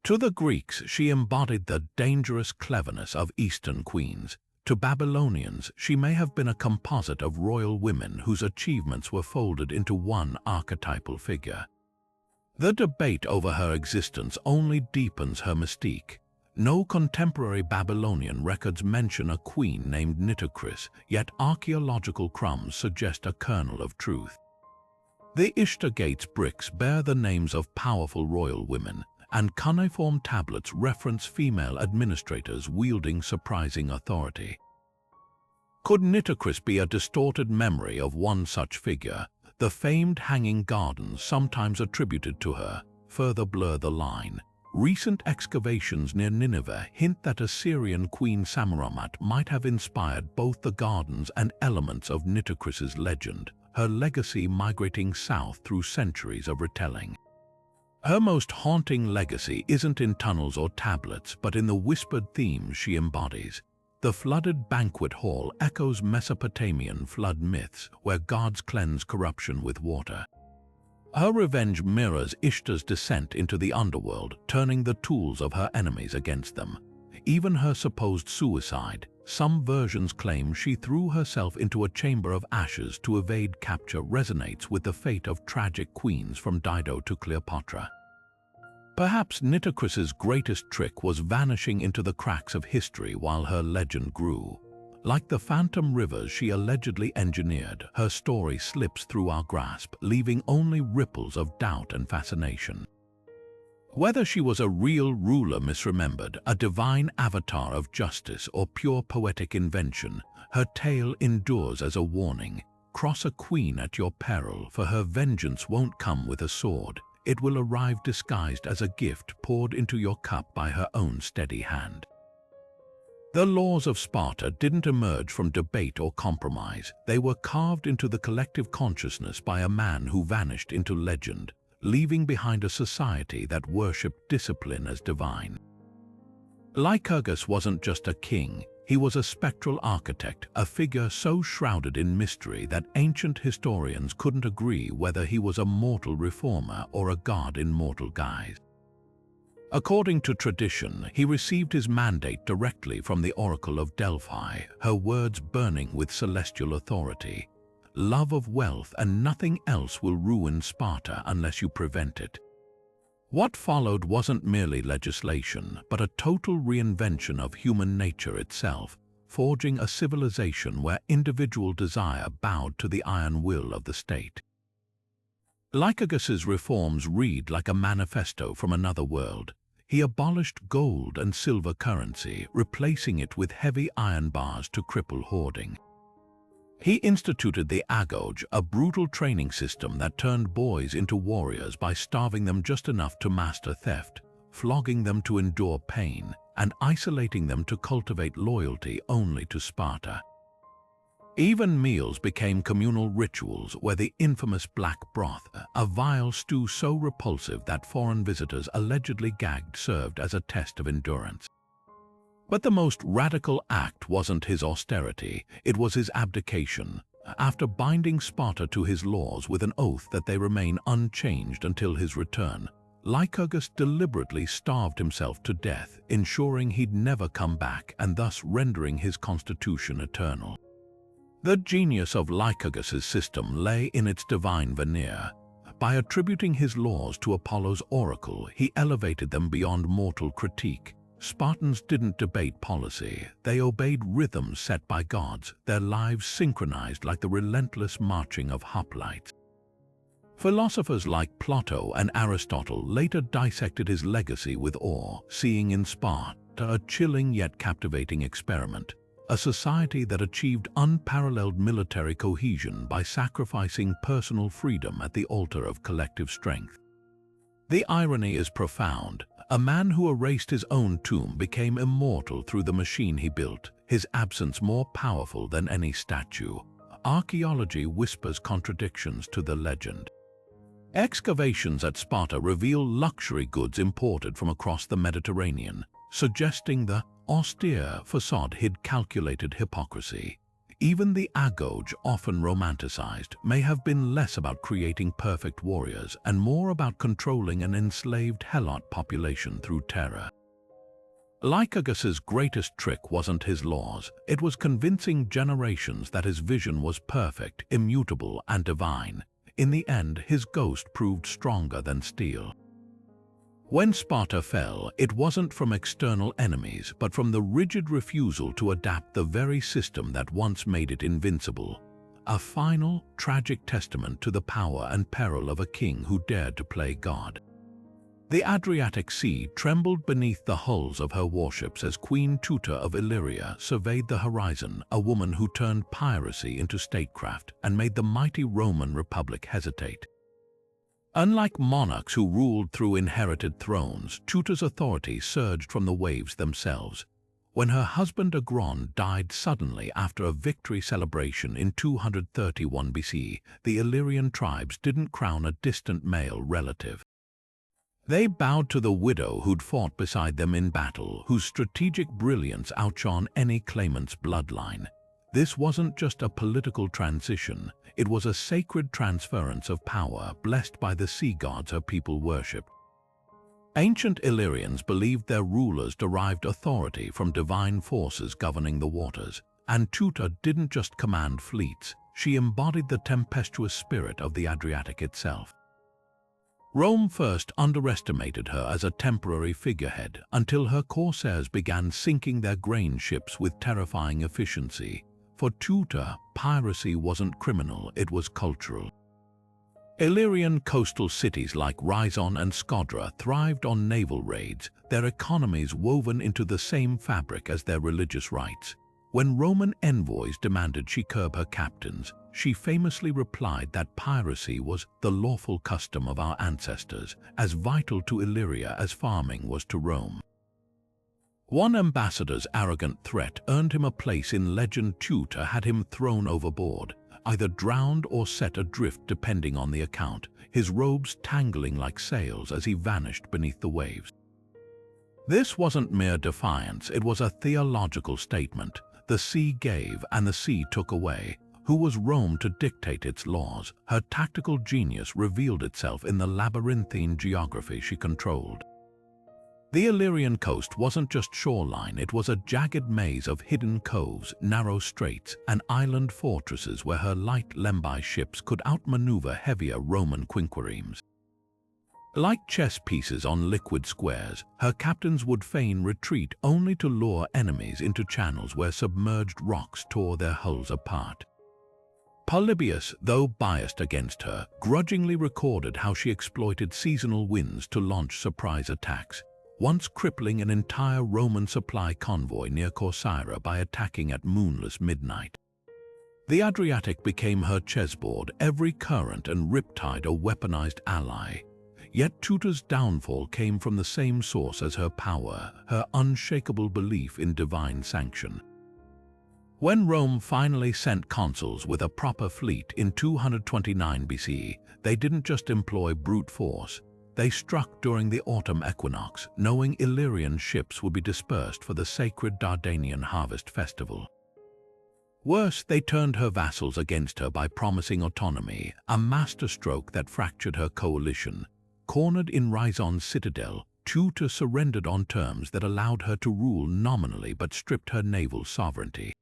To the Greeks, she embodied the dangerous cleverness of Eastern queens. To Babylonians, she may have been a composite of royal women whose achievements were folded into one archetypal figure. The debate over her existence only deepens her mystique. No contemporary Babylonian records mention a queen named Nitocris, yet archaeological crumbs suggest a kernel of truth. The Ishtar Gates bricks bear the names of powerful royal women, and cuneiform tablets reference female administrators wielding surprising authority. Could Nitocris be a distorted memory of one such figure? The famed hanging gardens, sometimes attributed to her, further blur the line. Recent excavations near Nineveh hint that Assyrian Queen Semiramis might have inspired both the gardens and elements of Nitocris's legend, her legacy migrating south through centuries of retelling. Her most haunting legacy isn't in tunnels or tablets, but in the whispered themes she embodies. The flooded banquet hall echoes Mesopotamian flood myths, where gods cleanse corruption with water. Her revenge mirrors Ishtar's descent into the underworld, turning the tools of her enemies against them. Even her supposed suicide, some versions claim she threw herself into a chamber of ashes to evade capture, resonates with the fate of tragic queens from Dido to Cleopatra. Perhaps Nitocris's greatest trick was vanishing into the cracks of history while her legend grew. Like the phantom rivers she allegedly engineered, her story slips through our grasp, leaving only ripples of doubt and fascination. Whether she was a real ruler misremembered, a divine avatar of justice, or pure poetic invention, her tale endures as a warning. Cross a queen at your peril, for her vengeance won't come with a sword. It will arrive disguised as a gift poured into your cup by her own steady hand. The laws of Sparta didn't emerge from debate or compromise. They were carved into the collective consciousness by a man who vanished into legend, leaving behind a society that worshipped discipline as divine. Lycurgus wasn't just a king, he was a spectral architect, a figure so shrouded in mystery that ancient historians couldn't agree whether he was a mortal reformer or a god in mortal guise. According to tradition, he received his mandate directly from the Oracle of Delphi, her words burning with celestial authority. Love of wealth and nothing else will ruin Sparta unless you prevent it. What followed wasn't merely legislation, but a total reinvention of human nature itself, forging a civilization where individual desire bowed to the iron will of the state. Lycurgus's reforms read like a manifesto from another world. He abolished gold and silver currency, replacing it with heavy iron bars to cripple hoarding. He instituted the agoge, a brutal training system that turned boys into warriors by starving them just enough to master theft, flogging them to endure pain, and isolating them to cultivate loyalty only to Sparta. Even meals became communal rituals where the infamous black broth, a vile stew so repulsive that foreign visitors allegedly gagged, served as a test of endurance. But the most radical act wasn't his austerity, it was his abdication. After binding Sparta to his laws with an oath that they remain unchanged until his return, Lycurgus deliberately starved himself to death, ensuring he'd never come back and thus rendering his constitution eternal. The genius of Lycurgus's system lay in its divine veneer. By attributing his laws to Apollo's oracle, he elevated them beyond mortal critique. Spartans didn't debate policy, they obeyed rhythms set by gods, their lives synchronized like the relentless marching of hoplites. Philosophers like Plato and Aristotle later dissected his legacy with awe, seeing in Sparta a chilling yet captivating experiment, a society that achieved unparalleled military cohesion by sacrificing personal freedom at the altar of collective strength. The irony is profound. A man who erased his own tomb became immortal through the machine he built, his absence more powerful than any statue. Archaeology whispers contradictions to the legend. Excavations at Sparta reveal luxury goods imported from across the Mediterranean, suggesting the austere facade hid calculated hypocrisy. Even the agoge, often romanticized, may have been less about creating perfect warriors and more about controlling an enslaved Helot population through terror. Lycurgus's greatest trick wasn't his laws, it was convincing generations that his vision was perfect, immutable, and divine. In the end, his ghost proved stronger than steel. When Sparta fell, it wasn't from external enemies, but from the rigid refusal to adapt the very system that once made it invincible. A final, tragic testament to the power and peril of a king who dared to play God. The Adriatic Sea trembled beneath the hulls of her warships as Queen Tuta of Illyria surveyed the horizon, a woman who turned piracy into statecraft and made the mighty Roman Republic hesitate. Unlike monarchs who ruled through inherited thrones, Tuta's authority surged from the waves themselves. When her husband Agron died suddenly after a victory celebration in 231 BC, the Illyrian tribes didn't crown a distant male relative. They bowed to the widow who'd fought beside them in battle, whose strategic brilliance outshone any claimant's bloodline. This wasn't just a political transition, it was a sacred transference of power blessed by the sea gods her people worshipped. Ancient Illyrians believed their rulers derived authority from divine forces governing the waters, and Tuta didn't just command fleets, she embodied the tempestuous spirit of the Adriatic itself. Rome first underestimated her as a temporary figurehead until her corsairs began sinking their grain ships with terrifying efficiency. For Tuta, piracy wasn't criminal, it was cultural. Illyrian coastal cities like Rhizon and Scodra thrived on naval raids, their economies woven into the same fabric as their religious rites. When Roman envoys demanded she curb her captains, she famously replied that piracy was the lawful custom of our ancestors, as vital to Illyria as farming was to Rome. One ambassador's arrogant threat earned him a place in legend. Tuta had him thrown overboard, either drowned or set adrift depending on the account, his robes tangling like sails as he vanished beneath the waves. This wasn't mere defiance, it was a theological statement. The sea gave and the sea took away. Who was Rome to dictate its laws? Her tactical genius revealed itself in the labyrinthine geography she controlled. The Illyrian coast wasn't just shoreline, it was a jagged maze of hidden coves, narrow straits, and island fortresses where her light Lembi ships could outmaneuver heavier Roman quinquiremes. Like chess pieces on liquid squares, her captains would feign retreat only to lure enemies into channels where submerged rocks tore their hulls apart. Polybius, though biased against her, grudgingly recorded how she exploited seasonal winds to launch surprise attacks, once crippling an entire Roman supply convoy near Corcyra by attacking at moonless midnight. The Adriatic became her chessboard, every current and riptide a weaponized ally. Yet Tuta's downfall came from the same source as her power, her unshakable belief in divine sanction. When Rome finally sent consuls with a proper fleet in 229 BC, they didn't just employ brute force. They struck during the autumn equinox, knowing Illyrian ships would be dispersed for the sacred Dardanian harvest festival. Worse, they turned her vassals against her by promising autonomy, a masterstroke that fractured her coalition. Cornered in Rhizon's citadel, Tuta surrendered on terms that allowed her to rule nominally but stripped her naval sovereignty.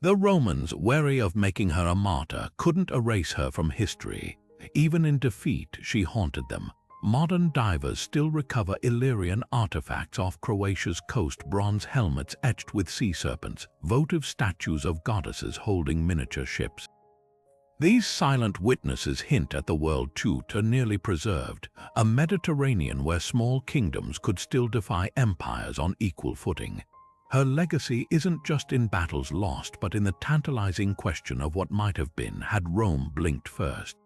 The Romans, wary of making her a martyr, couldn't erase her from history. Even in defeat, she haunted them. Modern divers still recover Illyrian artifacts off Croatia's coast, bronze helmets etched with sea serpents, votive statues of goddesses holding miniature ships. These silent witnesses hint at the world Tuta nearly preserved, a Mediterranean where small kingdoms could still defy empires on equal footing. Her legacy isn't just in battles lost, but in the tantalizing question of what might have been had Rome blinked first.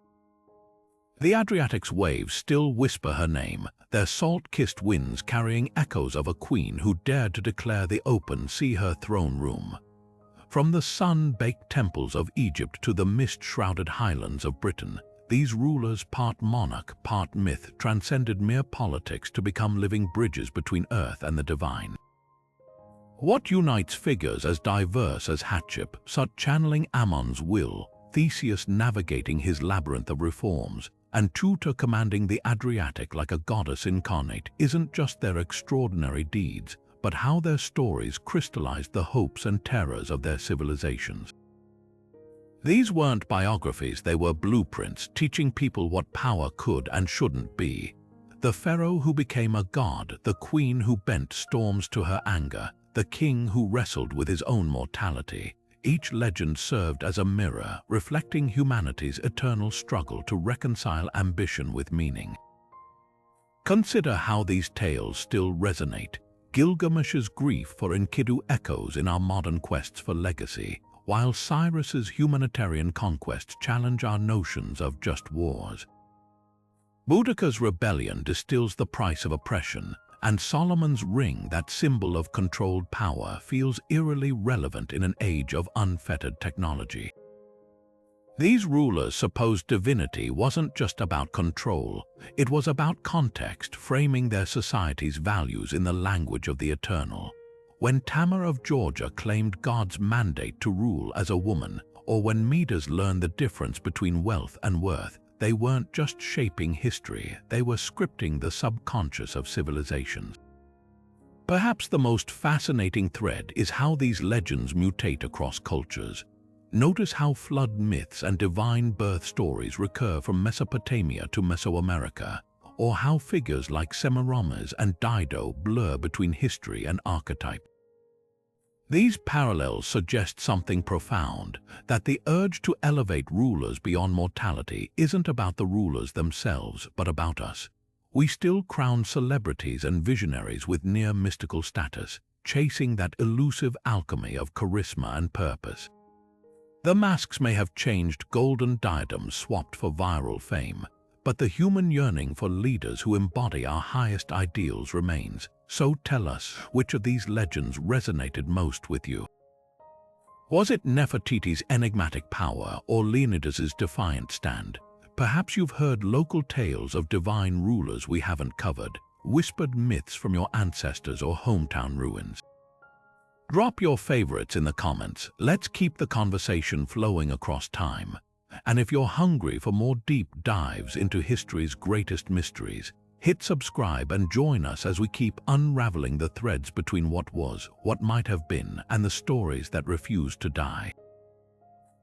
The Adriatic's waves still whisper her name, their salt-kissed winds carrying echoes of a queen who dared to declare the open sea her throne room. From the sun-baked temples of Egypt to the mist-shrouded highlands of Britain, these rulers, part monarch, part myth, transcended mere politics to become living bridges between earth and the divine. What unites figures as diverse as Hatshepsut channeling Ammon's will, Theseus navigating his labyrinth of reforms, and Tuta commanding the Adriatic like a goddess incarnate isn't just their extraordinary deeds, but how their stories crystallized the hopes and terrors of their civilizations. These weren't biographies, they were blueprints teaching people what power could and shouldn't be. The pharaoh who became a god, the queen who bent storms to her anger, the king who wrestled with his own mortality. Each legend served as a mirror, reflecting humanity's eternal struggle to reconcile ambition with meaning. Consider how these tales still resonate. Gilgamesh's grief for Enkidu echoes in our modern quests for legacy, while Cyrus's humanitarian conquests challenge our notions of just wars. Boudicca's rebellion distills the price of oppression, and Solomon's ring, that symbol of controlled power, feels eerily relevant in an age of unfettered technology. These rulers' supposed divinity wasn't just about control, it was about context, framing their society's values in the language of the eternal. When Tamar of Georgia claimed God's mandate to rule as a woman, or when Midas learned the difference between wealth and worth, they weren't just shaping history, they were scripting the subconscious of civilizations. Perhaps the most fascinating thread is how these legends mutate across cultures. Notice how flood myths and divine birth stories recur from Mesopotamia to Mesoamerica, or how figures like Semiramis and Dido blur between history and archetype. These parallels suggest something profound, that the urge to elevate rulers beyond mortality isn't about the rulers themselves, but about us. We still crown celebrities and visionaries with near mystical status, chasing that elusive alchemy of charisma and purpose. The masks may have changed, golden diadems swapped for viral fame, but the human yearning for leaders who embody our highest ideals remains. So tell us, which of these legends resonated most with you? Was it Nefertiti's enigmatic power or Leonidas's defiant stand? Perhaps you've heard local tales of divine rulers we haven't covered, whispered myths from your ancestors or hometown ruins. Drop your favorites in the comments. Let's keep the conversation flowing across time. And if you're hungry for more deep dives into history's greatest mysteries, hit subscribe and join us as we keep unraveling the threads between what was, what might have been, and the stories that refuse to die.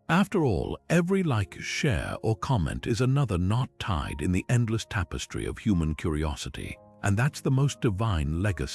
After all, every like, share, or comment is another knot tied in the endless tapestry of human curiosity, and that's the most divine legacy.